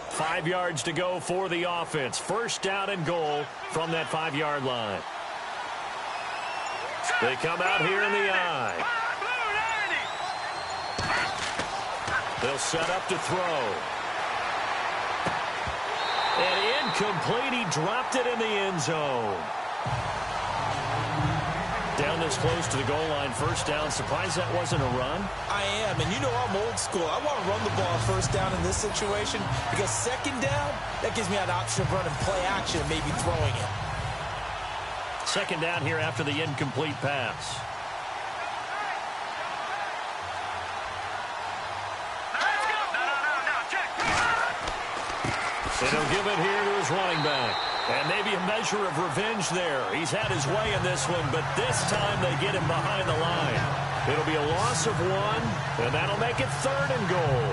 [SPEAKER 2] Five yards to go for the offense. 1st down and goal from that 5-yard line. They come out here in the eye. They'll set up to throw. And incomplete. He dropped it in the end zone. Down this close to the goal line, 1st down. Surprised that wasn't a run?
[SPEAKER 3] I am, and you know I'm old school. I want to run the ball 1st down in this situation because 2nd down, that gives me an option of running play action and maybe throwing it.
[SPEAKER 2] 2nd down here after the incomplete pass. And he'll give it here to his running back. And maybe a measure of revenge there. He's had his way in this one, but this time they get him behind the line. It'll be a loss of 1, and that'll make it 3rd and goal.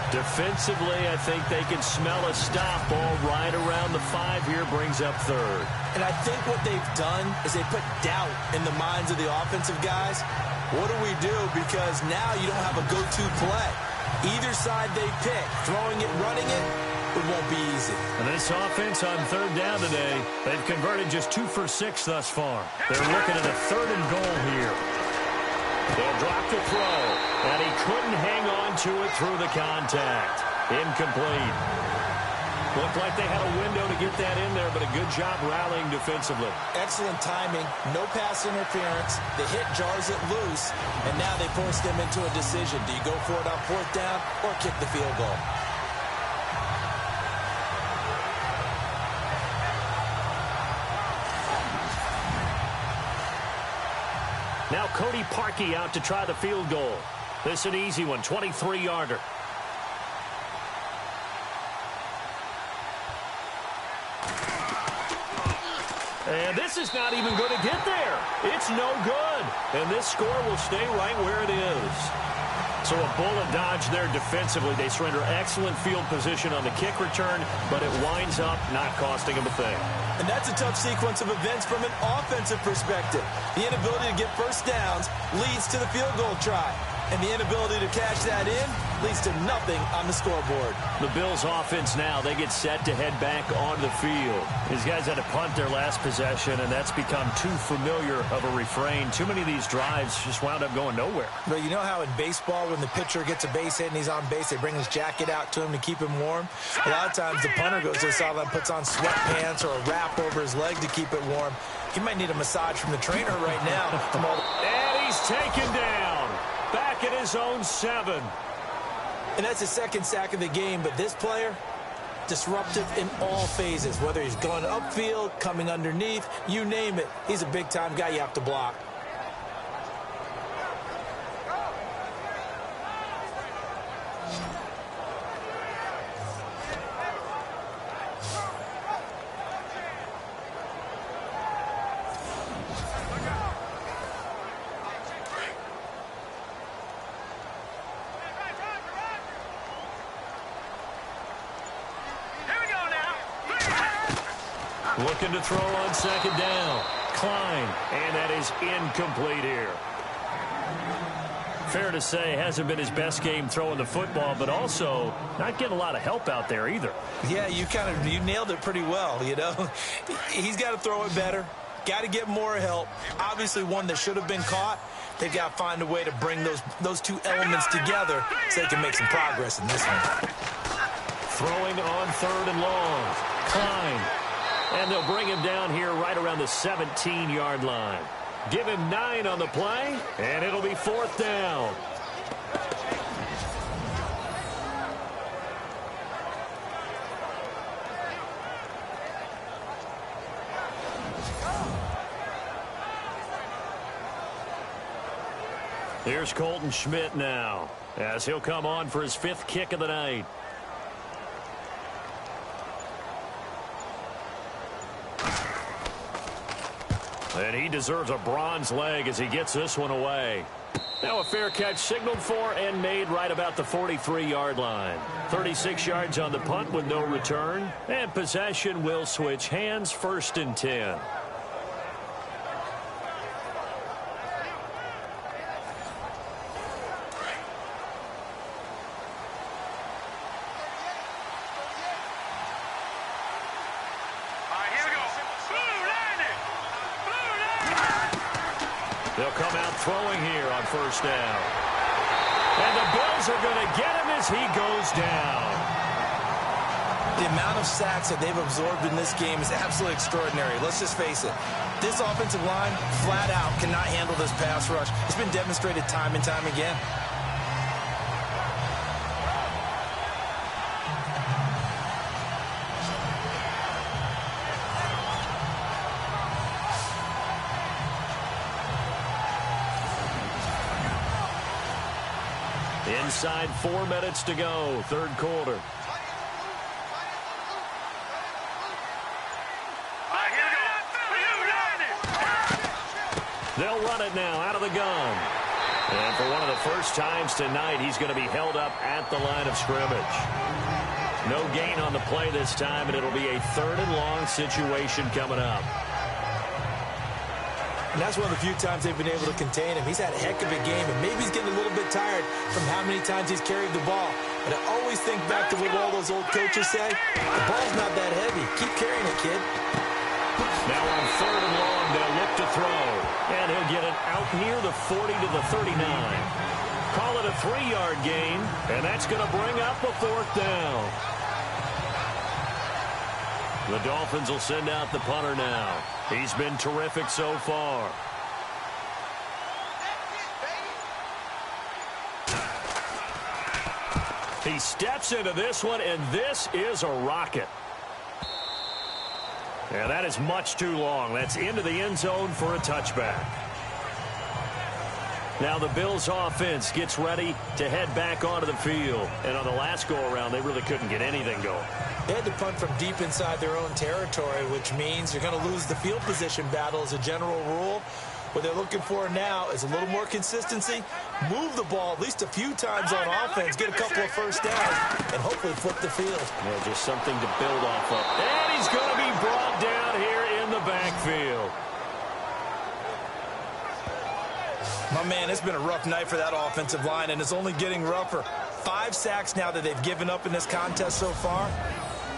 [SPEAKER 2] Defensively, I think they can smell a stop ball right around the 5 here, brings up 3rd.
[SPEAKER 3] And I think what they've done is they put doubt in the minds of the offensive guys. What do we do? Because now you don't have a go-to play. Either side they pick, throwing it, running it, it won't be easy.
[SPEAKER 2] And this offense on 3rd down today, they've converted just 2 for 6 thus far. They're looking at a 3rd and goal here. They'll drop the throw, and he couldn't hang on to it through the contact. Incomplete. Looked like they had a window to get that in there, but a good job rallying defensively.
[SPEAKER 3] Excellent timing, no pass interference. The hit jars it loose, and now they force them into a decision. Do you go for it on 4th down or kick the field goal?
[SPEAKER 2] Now Cody Parkey out to try the field goal. This an easy one, 23-yarder. And this is not even going to get there. It's no good. And this score will stay right where it is. So a bullet dodge there defensively. They surrender excellent field position on the kick return, but it winds up not costing them a thing.
[SPEAKER 3] And that's a tough sequence of events from an offensive perspective. The inability to get first downs leads to the field goal try. And the inability to cash that in leads to nothing on the scoreboard.
[SPEAKER 2] The Bills offense now, they get set to head back on the field. These guys had to punt their last possession, and that's become too familiar of a refrain. Too many of these drives just wound up going nowhere.
[SPEAKER 3] But you know how in baseball, when the pitcher gets a base hit and he's on base, they bring his jacket out to him to keep him warm? A lot of times the punter goes to the sideline, puts on sweatpants or a wrap over his leg to keep it warm. He might need a massage from the trainer right now.
[SPEAKER 2] And he's taken down. Back at his own 7.
[SPEAKER 3] And that's his second sack of the game, but this player, disruptive in all phases, whether he's going upfield, coming underneath, you name it. He's a big-time guy you have to block.
[SPEAKER 2] Looking to throw on second down. Klein, and that is incomplete here. Fair to say, hasn't been his best game throwing the football, but also not getting a lot of help out there either.
[SPEAKER 3] Yeah, you nailed it pretty well, you know. He's got to throw it better. Got to get more help. Obviously one that should have been caught. They've got to find a way to bring those two elements together so they can make some progress in this one.
[SPEAKER 2] Throwing on 3rd and long. Klein. And they'll bring him down here right around the 17-yard line. Give him 9 on the play, and it'll be 4th down. Here's Colton Schmidt now, as he'll come on for his 5th kick of the night. And he deserves a bronze leg as he gets this one away. Now a fair catch signaled for and made right about the 43-yard line. 36 yards on the punt with no return. And possession will switch hands, 1st and 10. They'll come out throwing here on 1st down. And the Bills are going to get him as he goes down.
[SPEAKER 3] The amount of sacks that they've absorbed in this game is absolutely extraordinary. Let's just face it. This offensive line, flat out, cannot handle this pass rush. It's been demonstrated time and time again.
[SPEAKER 2] Inside 4 minutes to go, 3rd quarter. They'll run it now out of the gun. And for one of the first times tonight, he's going to be held up at the line of scrimmage. No gain on the play this time, and it'll be a 3rd and long situation coming up.
[SPEAKER 3] And that's one of the few times they've been able to contain him. He's had a heck of a game, and maybe he's getting a little bit tired from how many times he's carried the ball. But I always think back to what all those old coaches say. The ball's not that heavy. Keep carrying it, kid.
[SPEAKER 2] Now on 3rd and long, they'll look to throw. And he'll get it out near the 40 to the 39. Call it a 3-yard gain, and that's going to bring up a 4th down. The Dolphins will send out the punter now. He's been terrific so far. He steps into this one, and this is a rocket. And that is much too long. That's into the end zone for a touchback. Now the Bills offense gets ready to head back onto the field. And on the last go-around, they really couldn't get anything going.
[SPEAKER 3] They had to punt from deep inside their own territory, which means you're going to lose the field position battle as a general rule. What they're looking for now is a little more consistency, move the ball at least a few times on offense, get a couple of first downs, and hopefully flip the field.
[SPEAKER 2] Yeah, just something to build off of. And he's going to be brought down here in the backfield.
[SPEAKER 3] My man, it's been a rough night for that offensive line, and it's only getting rougher. 5 sacks now that they've given up in this contest so far.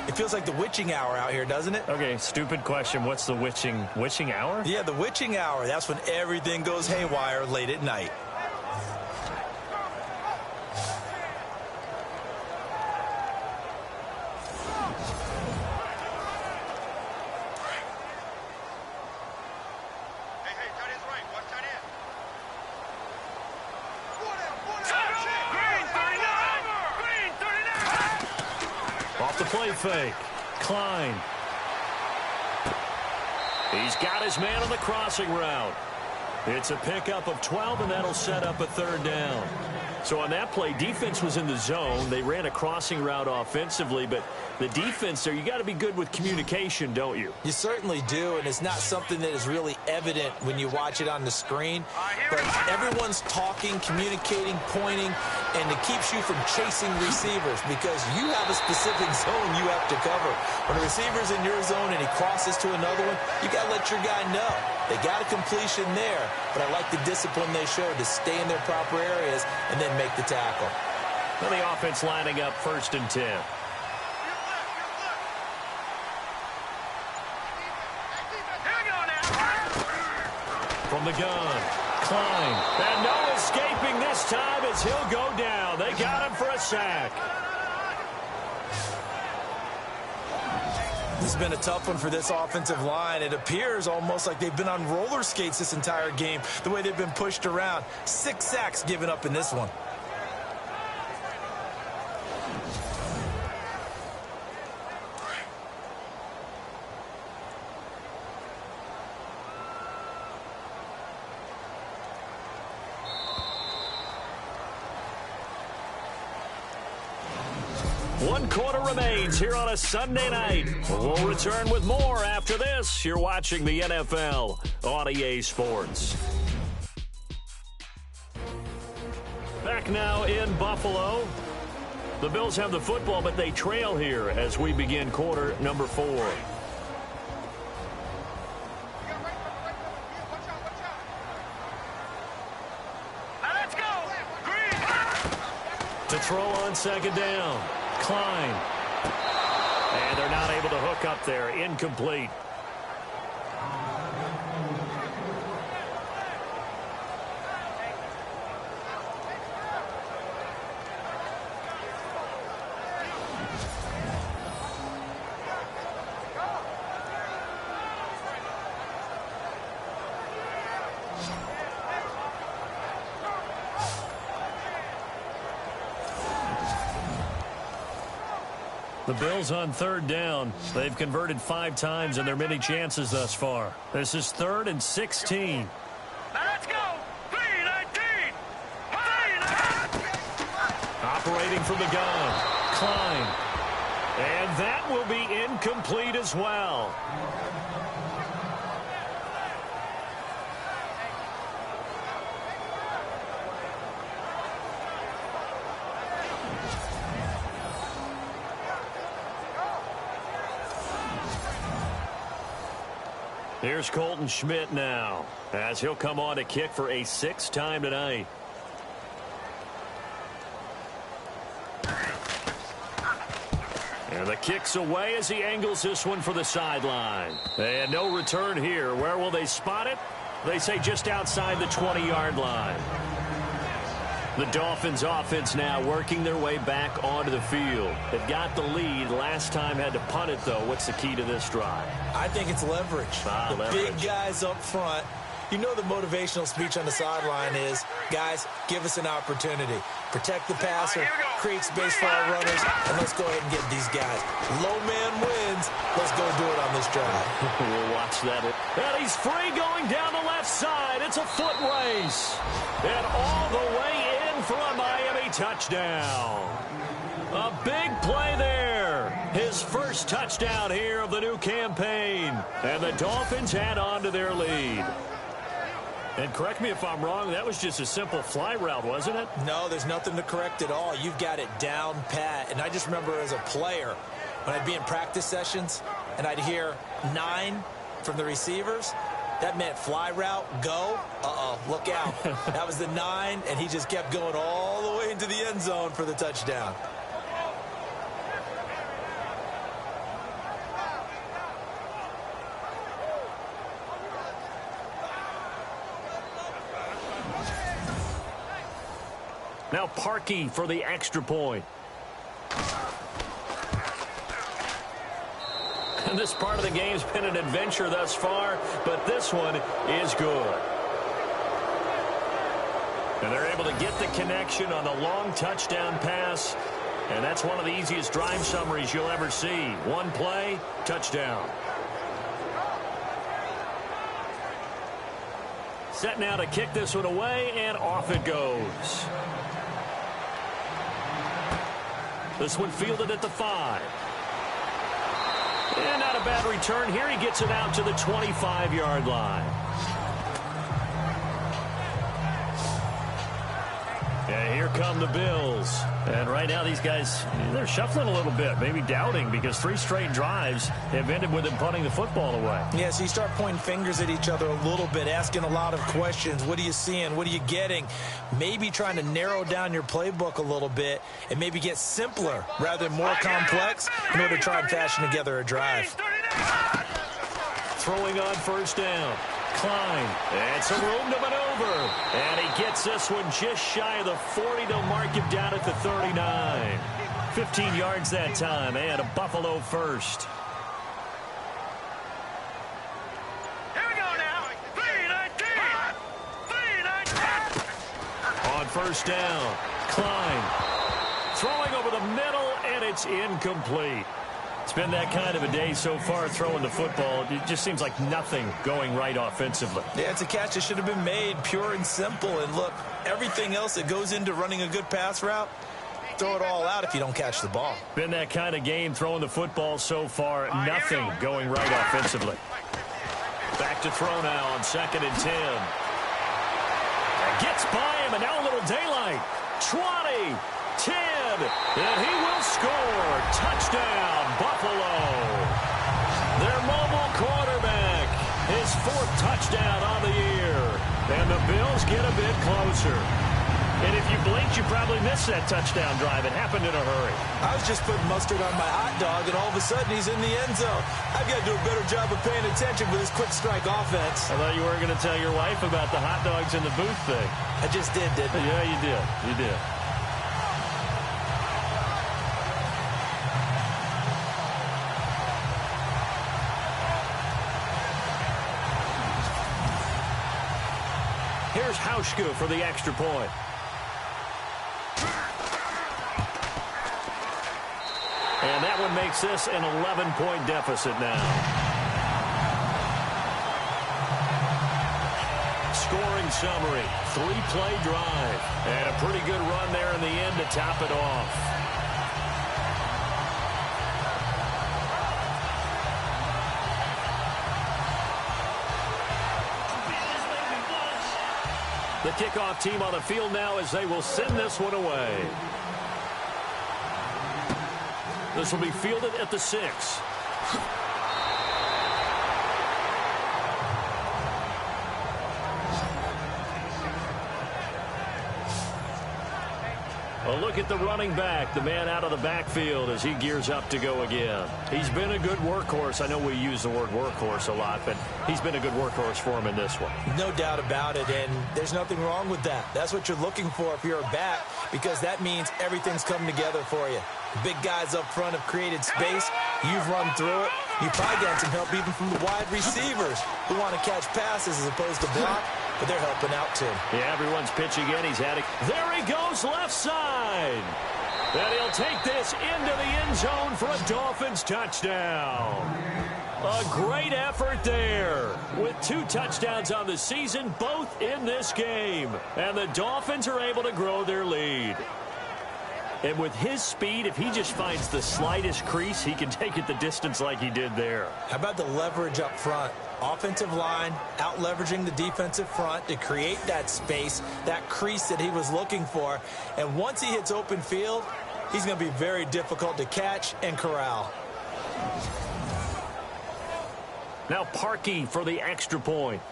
[SPEAKER 3] It feels like the witching hour out here, doesn't it?
[SPEAKER 2] Okay, stupid question. What's the witching hour?
[SPEAKER 3] Yeah, the witching hour. That's when everything goes haywire late at night.
[SPEAKER 2] Play fake. Klein. He's got his man on the crossing route. It's a pickup of 12, and that'll set up a third down. So on that play, defense was in the zone. They ran a crossing route offensively, but the defense there, you got to be good with communication, don't you?
[SPEAKER 3] You certainly do, and it's not something that is really evident when you watch it on the screen. But everyone's talking, communicating, pointing, and it keeps you from chasing receivers because you have a specific zone you have to cover. When a receiver's in your zone and he crosses to another one, you got to let your guy know. They got a completion there, but I like the discipline they showed to stay in their proper areas and then make the tackle.
[SPEAKER 2] Well, the offense lining up 1st and 10. From the gun, Klein. And no escaping this time as he'll go down. They got him for a sack.
[SPEAKER 3] This has been a tough one for this offensive line. It appears almost like they've been on roller skates this entire game, the way they've been pushed around. 6 sacks given up in this one.
[SPEAKER 2] One quarter remains here on a Sunday night. We'll return with more after this. You're watching the NFL on EA Sports. Back now in Buffalo. The Bills have the football, but they trail here as we begin quarter number 4.
[SPEAKER 1] Let's go! Green!
[SPEAKER 2] To throw on 2nd down. Klein. And they're not able to hook up there. Incomplete. The Bills on 3rd down. They've converted 5 times in their many chances thus far. This is 3rd and 16.
[SPEAKER 1] Let's go! 3-19!
[SPEAKER 2] Operating from the gun. Klein. And that will be incomplete as well. Here's Colton Schmidt now, as he'll come on to kick for a 6th time tonight. And the kick's away as he angles this one for the sideline. And no return here. Where will they spot it? They say just outside the 20-yard line. The Dolphins offense now working their way back onto the field. They've got the lead. Last time had to punt it, though. What's the key to this drive?
[SPEAKER 3] I think it's leverage.
[SPEAKER 2] Leverage.
[SPEAKER 3] Big guys up front. You know the motivational speech on the sideline is, guys, give us an opportunity. Protect the passer, create space for our runners, and let's go ahead and get these guys. Low man wins. Let's go do it on this drive.
[SPEAKER 2] We'll watch that. And he's free going down the left side. It's a foot race. And all the way in for a Miami touchdown. A big play there. His first touchdown here of the new campaign. And the Dolphins add on to their lead. And correct me if I'm wrong, that was just a simple fly route, wasn't it?
[SPEAKER 3] No, there's nothing to correct at all. You've got it down pat. And I just remember as a player, when I'd be in practice sessions and I'd hear 9 from the receivers, that meant fly route, go. Look out. That was the 9, and he just kept going all the way into the end zone for the touchdown.
[SPEAKER 2] Now Parkey for the extra point. And this part of the game's been an adventure thus far, but this one is good. And they're able to get the connection on the long touchdown pass. And that's one of the easiest drive summaries you'll ever see. One play, touchdown. Set now to kick this one away, and off it goes. This one fielded at the 5. And not a bad return here. He gets it out to the 25-yard line. And here come the Bills. And right now these guys, they're shuffling a little bit, maybe doubting, because 3 straight drives have ended with them punting the football away.
[SPEAKER 3] Yeah, so you start pointing fingers at each other a little bit, asking a lot of questions. What are you seeing? What are you getting? Maybe trying to narrow down your playbook a little bit and maybe get simpler rather than more complex in order to try and fashion together a drive.
[SPEAKER 2] Throwing on first down. Klein, and some room to maneuver. And he gets this one just shy of the 40. They'll mark him down at the 39. 15 yards that time, and a Buffalo first.
[SPEAKER 1] Here we go now. 3-19.
[SPEAKER 2] On first down, Klein throwing over the middle, and it's incomplete. It's been that kind of a day so far throwing the football. It just seems like nothing going right offensively.
[SPEAKER 3] Yeah, it's a catch that should have been made, pure and simple. And look, everything else that goes into running a good pass route, throw it all out if you don't catch the ball.
[SPEAKER 2] Been that kind of game throwing the football so far. Nothing going right offensively. Back to throw now on 2nd and 10. Gets by him, and now a little daylight. 20. 10, and he will score. Touchdown, Buffalo. Their mobile quarterback, his 4th touchdown on the year. And the Bills get a bit closer. And if you blinked, you probably missed that touchdown drive. It happened in a hurry.
[SPEAKER 3] I was just putting mustard on my hot dog, and all of a sudden he's in the end zone. I've got to do a better job of paying attention with this quick strike offense.
[SPEAKER 2] I thought you were going to tell your wife about the hot dogs in the booth thing.
[SPEAKER 3] I just did, didn't I?
[SPEAKER 2] Yeah, you did. You did. Here's Hauschka for the extra point. And that one makes this an 11-point deficit now. Scoring summary, 3-play drive. And a pretty good run there in the end to top it off. The kickoff team on the field now as they will send this one away. This will be fielded at the 6. A look at the running back, the man out of the backfield as he gears up to go again. He's been a good workhorse. I know we use the word workhorse a lot, but he's been a good workhorse for him in this one.
[SPEAKER 3] No doubt about it, and there's nothing wrong with that. That's what you're looking for if you're a back, because that means everything's come together for you. Big guys up front have created space. You've run through it. You probably got some help even from the wide receivers who want to catch passes as opposed to block, but they're helping out too.
[SPEAKER 2] Yeah, everyone's pitching in. He's had it. There he goes, left side. And he'll take this into the end zone for a Dolphins touchdown. A great effort there with 2 touchdowns on the season, both in this game. And the Dolphins are able to grow their lead. And with his speed, if he just finds the slightest crease, he can take it the distance like he did there.
[SPEAKER 3] How about the leverage up front? Offensive line out leveraging the defensive front to create that space, that crease that he was looking for. And once he hits open field, he's going to be very difficult to catch and corral.
[SPEAKER 2] Now Parkey for the extra point.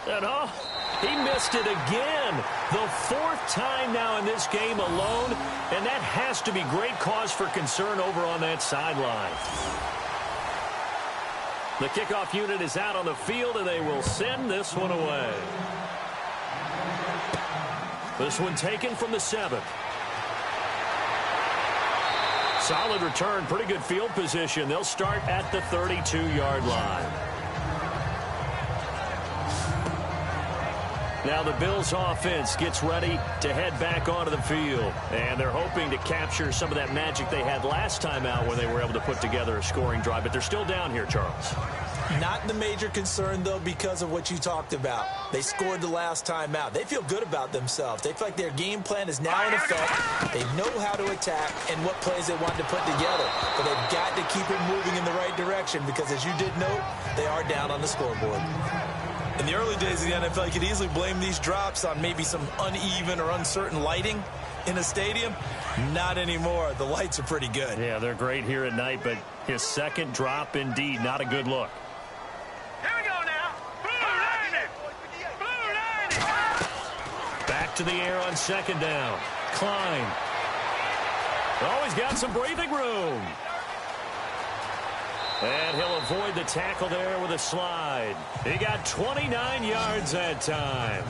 [SPEAKER 2] And he missed it again. The 4th time now in this game alone, and that has to be great cause for concern over on that sideline. The kickoff unit is out on the field, and they will send this one away. This one taken from the 7th. Solid return, pretty good field position. They'll start at the 32-yard line. Now the Bills offense gets ready to head back onto the field. And they're hoping to capture some of that magic they had last time out when they were able to put together a scoring drive. But they're still down here, Charles.
[SPEAKER 3] Not the major concern, though, because of what you talked about. They scored the last time out. They feel good about themselves. They feel like their game plan is now in effect. They know how to attack and what plays they want to put together. But they've got to keep it moving in the right direction because, as you did note, they are down on the scoreboard. In the early days of the NFL, you could easily blame these drops on maybe some uneven or uncertain lighting in a stadium. Not anymore. The lights are pretty good.
[SPEAKER 2] Yeah, they're great here at night, but his second drop, indeed, not a good look.
[SPEAKER 1] Here we go now. Blue 90. Blue 90.
[SPEAKER 2] Back to the air on 2nd down. Klein. Oh, he's got some breathing room. And he'll avoid the tackle there with a slide. He got 29 yards that time.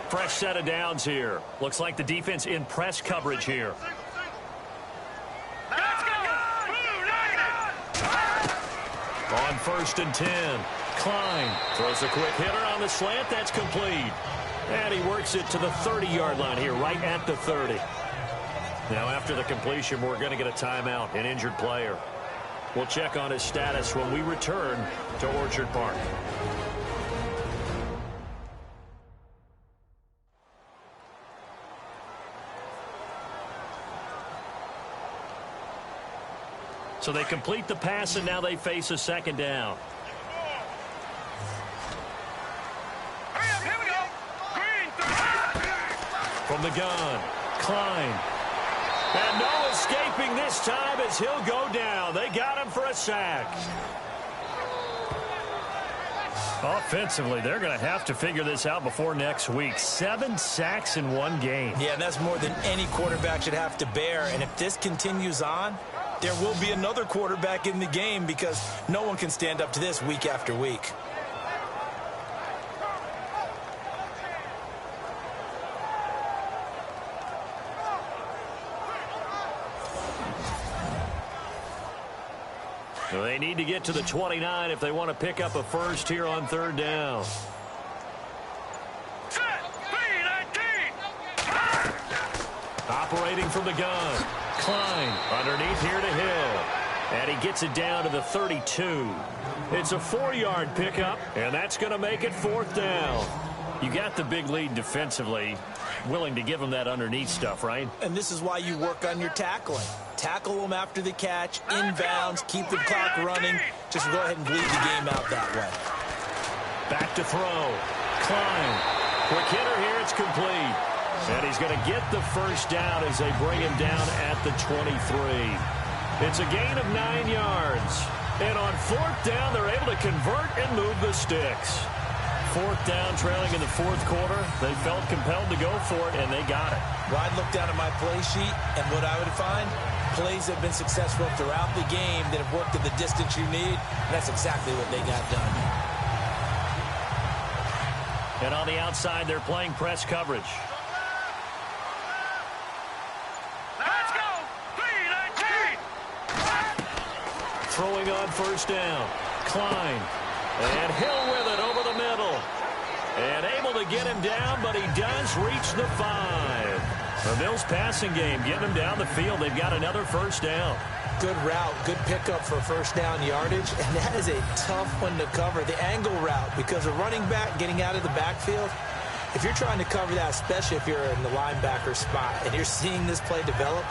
[SPEAKER 2] Fresh set of downs here. Looks like the defense in press coverage here.
[SPEAKER 1] Let's go. Blue 90.
[SPEAKER 2] On 1st and 10. Klein throws a quick hitter on the slant. That's complete. And he works it to the 30-yard line here, right at the 30. Now, after the completion, we're going to get a timeout, an injured player. We'll check on his status when we return to Orchard Park. So they complete the pass, and now they face a 2nd down.
[SPEAKER 1] Here we go. Green.
[SPEAKER 2] From the gun, Klein. And no escaping this time as he'll go down. They got him for a sack. Offensively, they're going to have to figure this out before next week. 7 sacks in one game.
[SPEAKER 3] Yeah, and that's more than any quarterback should have to bear. And if this continues on, there will be another quarterback in the game because no one can stand up to this week after week.
[SPEAKER 2] They need to get to the 29 if they want to pick up a first here on 3rd down.
[SPEAKER 1] Set. B19.
[SPEAKER 2] Operating from the gun. Klein underneath here to Hill. And he gets it down to the 32. It's a 4-yard pickup, and that's going to make it 4th down. You got the big lead defensively, willing to give them that underneath stuff, right?
[SPEAKER 3] And this is why you work on your tackling. Tackle them after the catch, inbounds, keep the clock running. Just go ahead and bleed the game out that way.
[SPEAKER 2] Back to throw. Klein. Quick hitter here. It's complete. And he's going to get the first down as they bring him down at the 23. It's a gain of 9 yards. And on 4th down, they're able to convert and move the sticks. 4th down, trailing in the 4th quarter. They felt compelled to go for it, and they got it.
[SPEAKER 3] Well, I'd look down at my play sheet, and what I would find, Plays have been successful throughout the game that have worked at the distance you need, and that's exactly what they got done.
[SPEAKER 2] And on the outside, they're playing press coverage.
[SPEAKER 1] Let's go! 3-19!
[SPEAKER 2] Throwing on first down. Klein. And Hill with it over the middle. And able to get him down, but he does reach the 5. The Bills passing game getting them down the field. They've got another first down.
[SPEAKER 3] Good route, good pickup for first down yardage, and that is a tough one to cover, the angle route, because a running back getting out of the backfield, if you're trying to cover that, especially if you're in the linebacker spot and you're seeing this play develop,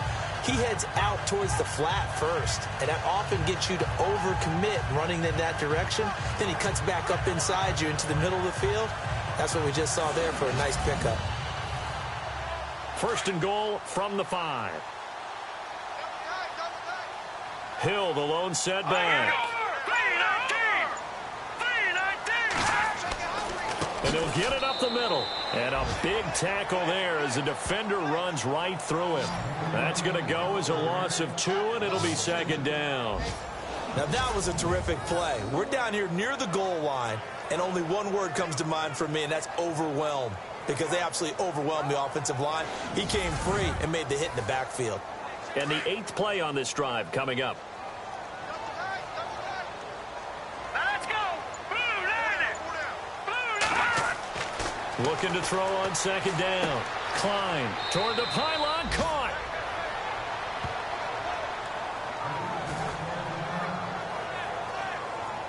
[SPEAKER 3] he heads out towards the flat first, and that often gets you to overcommit running in that direction. Then he cuts back up inside you into the middle of the field. That's what we just saw there for a nice pickup.
[SPEAKER 2] First and goal from the 5. Hill, the lone setback.
[SPEAKER 1] 3-19!
[SPEAKER 2] And he'll get it up the middle. And a big tackle there as the defender runs right through him. That's going to go as a loss of 2, and it'll be second down.
[SPEAKER 3] Now that was a terrific play. We're down here near the goal line, and only one word comes to mind for me, and that's overwhelmed. Because they absolutely overwhelmed the offensive line. He came free and made the hit in the backfield.
[SPEAKER 2] And the 8th play on this drive coming up.
[SPEAKER 1] Let's go! Blue Blue
[SPEAKER 2] Looking to throw on second down. Klein toward the pylon, caught.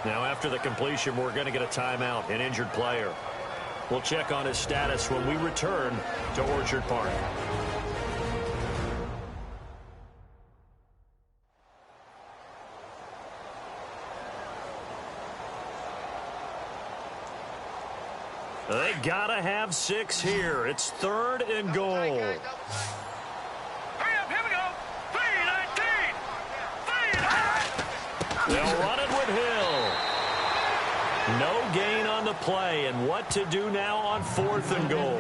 [SPEAKER 2] Now after the completion, we're going to get a timeout, an injured player. We'll check on his status when we return to Orchard Park. They gotta have 6 here. It's 3rd and goal.
[SPEAKER 1] Hurry up, here we go! 3-19! 3-19!
[SPEAKER 2] They'll run it with Hill. No gain on the play, and what to do now on 4th and goal.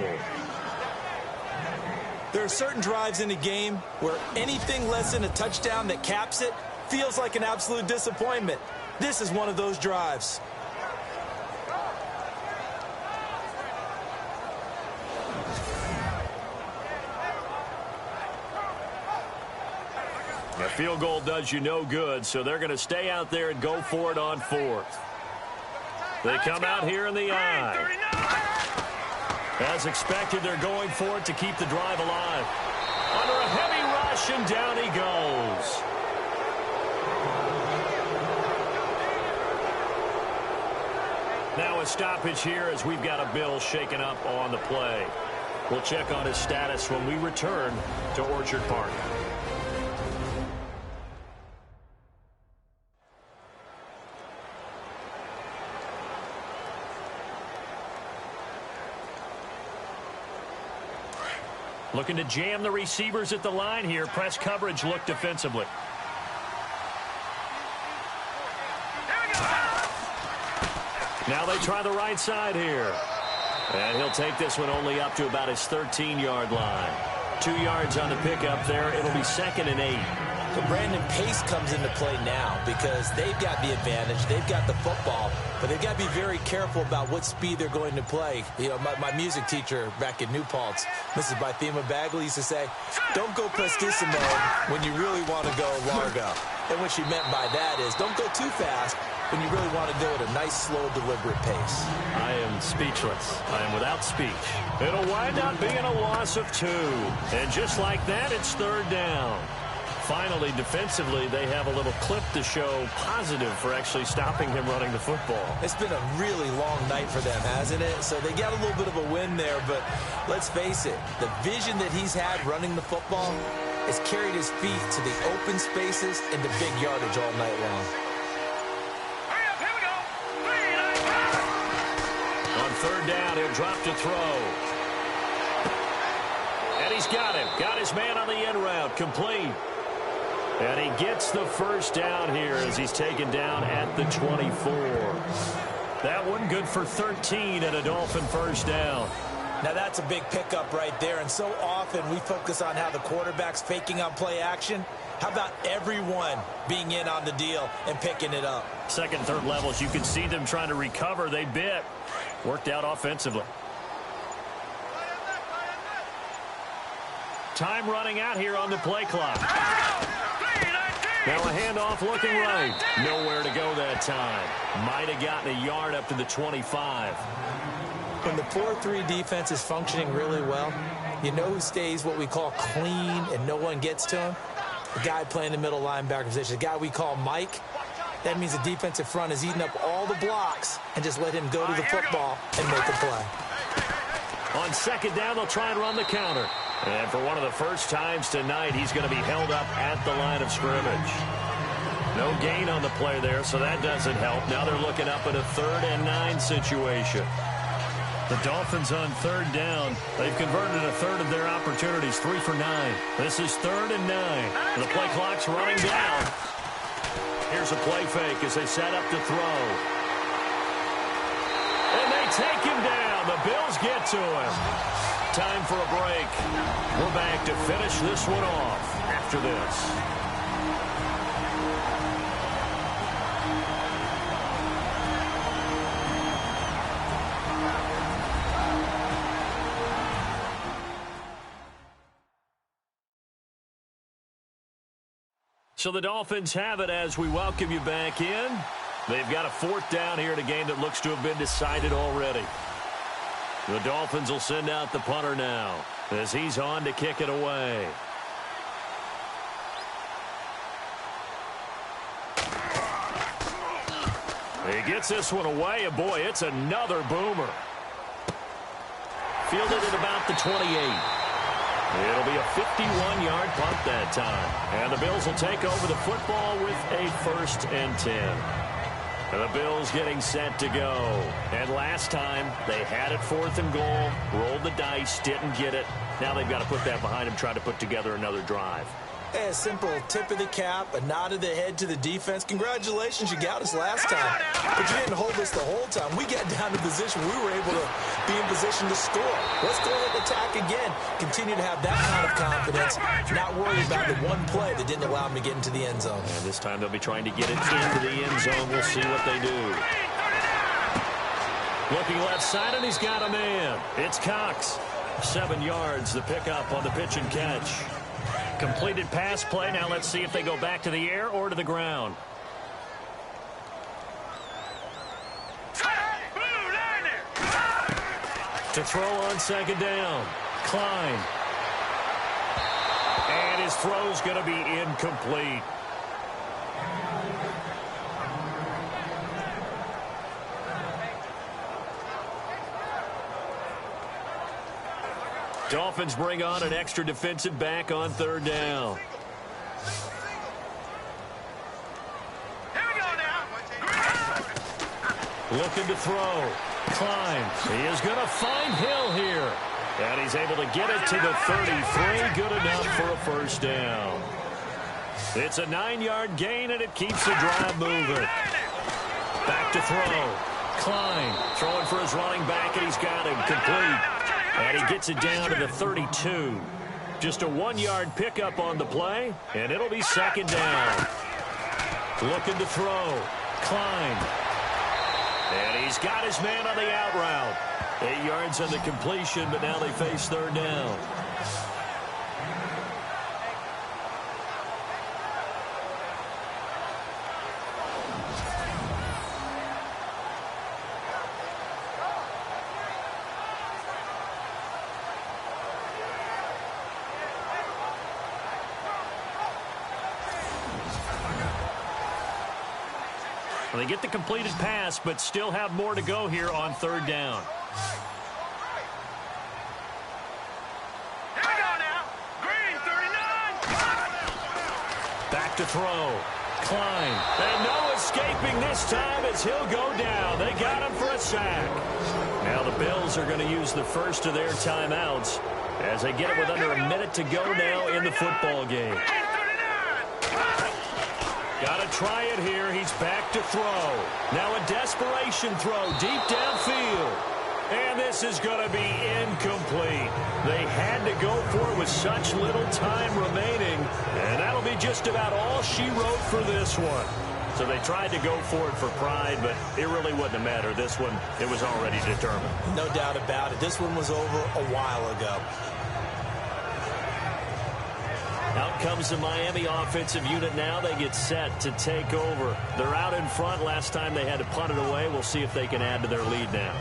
[SPEAKER 3] There are certain drives in the game where anything less than a touchdown that caps it feels like an absolute disappointment. This is one of those drives.
[SPEAKER 2] The field goal does you no good, so they're going to stay out there and go for it on 4th. They come out here in the eye. As expected, they're going for it to keep the drive alive. Under a heavy rush, and down he goes. Now a stoppage here as we've got a Bill shaken up on the play. We'll check on his status when we return to Orchard Park. Looking to jam the receivers at the line here. Press coverage look defensively. Now they try the right side here. And he'll take this one only up to about his 13-yard line. 2 yards on the pickup there. It'll be 2nd and 8.
[SPEAKER 3] So Brandon, pace comes into play now because they've got the advantage. They've got the football, but they've got to be very careful about what speed they're going to play. You know, my music teacher back in New Paltz, Mrs. Bythema Bagley, used to say, don't go prestissimo when you really want to go largo. And what she meant by that is don't go too fast when you really want to go at a nice, slow, deliberate pace.
[SPEAKER 2] I am speechless. I am without speech. It'll wind up being a loss of 2. And just like that, it's 3rd down. Finally, defensively, they have a little clip to show positive for actually stopping him running the football.
[SPEAKER 3] It's been a really long night for them, hasn't it? So they got a little bit of a win there, but let's face it, the vision that he's had running the football has carried his feet to the open spaces and the big yardage all night long.
[SPEAKER 1] Hurry up, here we go! 3-19!
[SPEAKER 2] On 3rd down, he'll drop to throw. And he's got him. Got his man on the end route. Complete. And he gets the first down here as he's taken down at the 24. That one good for 13 and a Dolphin first down.
[SPEAKER 3] Now that's a big pickup right there, and so often we focus on how the quarterback's faking on play action. How about everyone being in on the deal and picking it up?
[SPEAKER 2] Second, third levels, you can see them trying to recover. They bit. Worked out offensively. Time running out here on the play clock. Now a handoff looking right. Nowhere to go that time. Might have gotten a yard up to the 25.
[SPEAKER 3] When the 4-3 defense is functioning really well, you know who stays what we call clean and no one gets to him? The guy playing the middle linebacker position, the guy we call Mike. That means the defensive front is eating up all the blocks and just let him go to the football and make a play.
[SPEAKER 2] On second down, they'll try and run the counter. And for one of the first times tonight, he's going to be held up at the line of scrimmage. No gain on the play there, so that doesn't help. Now they're looking up at a 3rd and 9 situation. The Dolphins on 3rd down. They've converted a third of their opportunities, 3 for 9. This is 3rd and 9. The play clock's running down. Here's a play fake as they set up to throw. And they take him down. The Bills get to him. Time for a break. We're back to finish this one off after this. So the Dolphins have it as we welcome you back in. They've got a 4th down here in a game that looks to have been decided already. The Dolphins will send out the punter now as he's on to kick it away. He gets this one away, and boy, it's another boomer. Fielded at about the 28. It'll be a 51-yard punt that time. And the Bills will take over the football with a 1st and 10. The Bills getting set to go. And last time, they had it 4th and goal, rolled the dice, didn't get it. Now they've got to put that behind them, try to put together another drive.
[SPEAKER 3] A simple tip of the cap, a nod of the head to the defense. Congratulations, you got us last time. But you didn't hold us the whole time. We got down to position. We were able to be in position to score. Let's go ahead and attack again. Continue to have that kind of confidence. Not worry about the one play that didn't allow them to get into the end zone.
[SPEAKER 2] And this time they'll be trying to get it into the end zone. We'll see what they do. Looking left side, and he's got a man. It's Cox. 7 yards, the pickup on the pitch and catch. Completed pass play. Now let's see if they go back to the air or to the ground. To throw on second down. Klein. And his throw's going to be incomplete. Dolphins bring on an extra defensive back on 3rd down.
[SPEAKER 1] Here we go now.
[SPEAKER 2] Looking to throw. Klein. He is going to find Hill here. And he's able to get it to the 33. Good enough for a 1st down. It's a 9-yard gain, and it keeps the drive moving. Back to throw. Klein throwing for his running back, and he's got him complete. And he gets it down to the 32. Just a 1-yard pickup on the play, and it'll be 2nd down. Looking to throw. Klein. And he's got his man on the out route. 8 yards on the completion, but now they face 3rd down. Well, they get the completed pass, but still have more to go here on 3rd down.
[SPEAKER 1] Here we go now. Green, 39.
[SPEAKER 2] Back to throw. Klein. And no escaping this time as he'll go down. They got him for a sack. Now the Bills are going to use the first of their timeouts as they get it with under a minute to go now in the football game. Got to try it here. He's back to throw. Now a desperation throw deep downfield. And this is going to be incomplete. They had to go for it with such little time remaining. And that'll be just about all she wrote for this one. So they tried to go for it for pride, but it really wouldn't have mattered. This one, it was already determined.
[SPEAKER 3] No doubt about it. This one was over a while ago.
[SPEAKER 2] Out comes the Miami offensive unit now. They get set to take over. They're out in front. Last time they had to punt it away. We'll see if they can add to their lead now.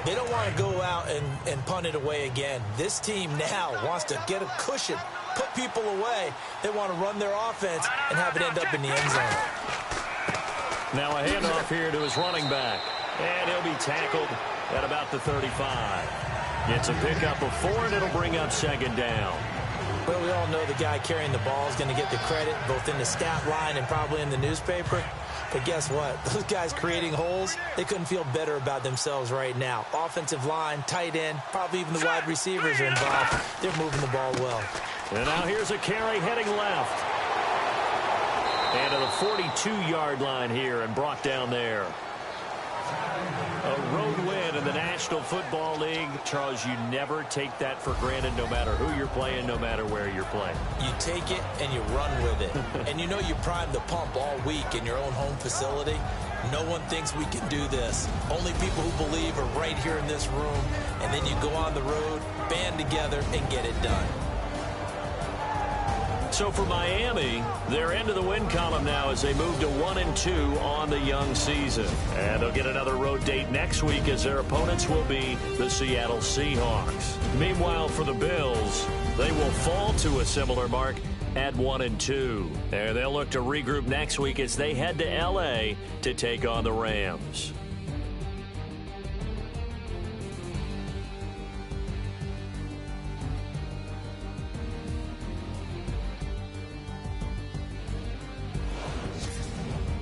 [SPEAKER 3] They don't want to go out and punt it away again. This team now wants to get a cushion, put people away. They want to run their offense and have it end up in the end zone.
[SPEAKER 2] Now a handoff here to his running back. And he'll be tackled at about the 35. It's a pickup of 4, and it'll bring up second down.
[SPEAKER 3] Well, we all know the guy carrying the ball is going to get the credit, both in the stat line and probably in the newspaper. But guess what? Those guys creating holes, they couldn't feel better about themselves right now. Offensive line, tight end, probably even the wide receivers are involved. They're moving the ball well.
[SPEAKER 2] And now here's a carry heading left. And to the 42-yard line here and brought down there. A road win in the National Football League. Charles, you never take that for granted no matter who you're playing, no matter where you're playing.
[SPEAKER 3] You take it and you run with it. And you know you primed the pump all week in your own home facility. No one thinks we can do this. Only people who believe are right here in this room. And then you go on the road, band together, and get it done.
[SPEAKER 2] So for Miami, they're into the win column now as they move to 1-2 on the young season. And they'll get another road date next week as their opponents will be the Seattle Seahawks. Meanwhile, for the Bills, they will fall to a similar mark at 1-2. And they'll look to regroup next week as they head to L.A. to take on the Rams.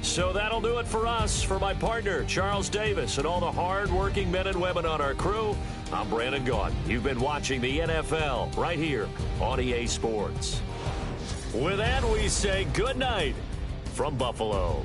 [SPEAKER 2] So that'll do it for us. For my partner, Charles Davis, and all the hard-working men and women on our crew, I'm Brandon Gaudin. You've been watching the NFL right here on EA Sports. With that, we say good night from Buffalo.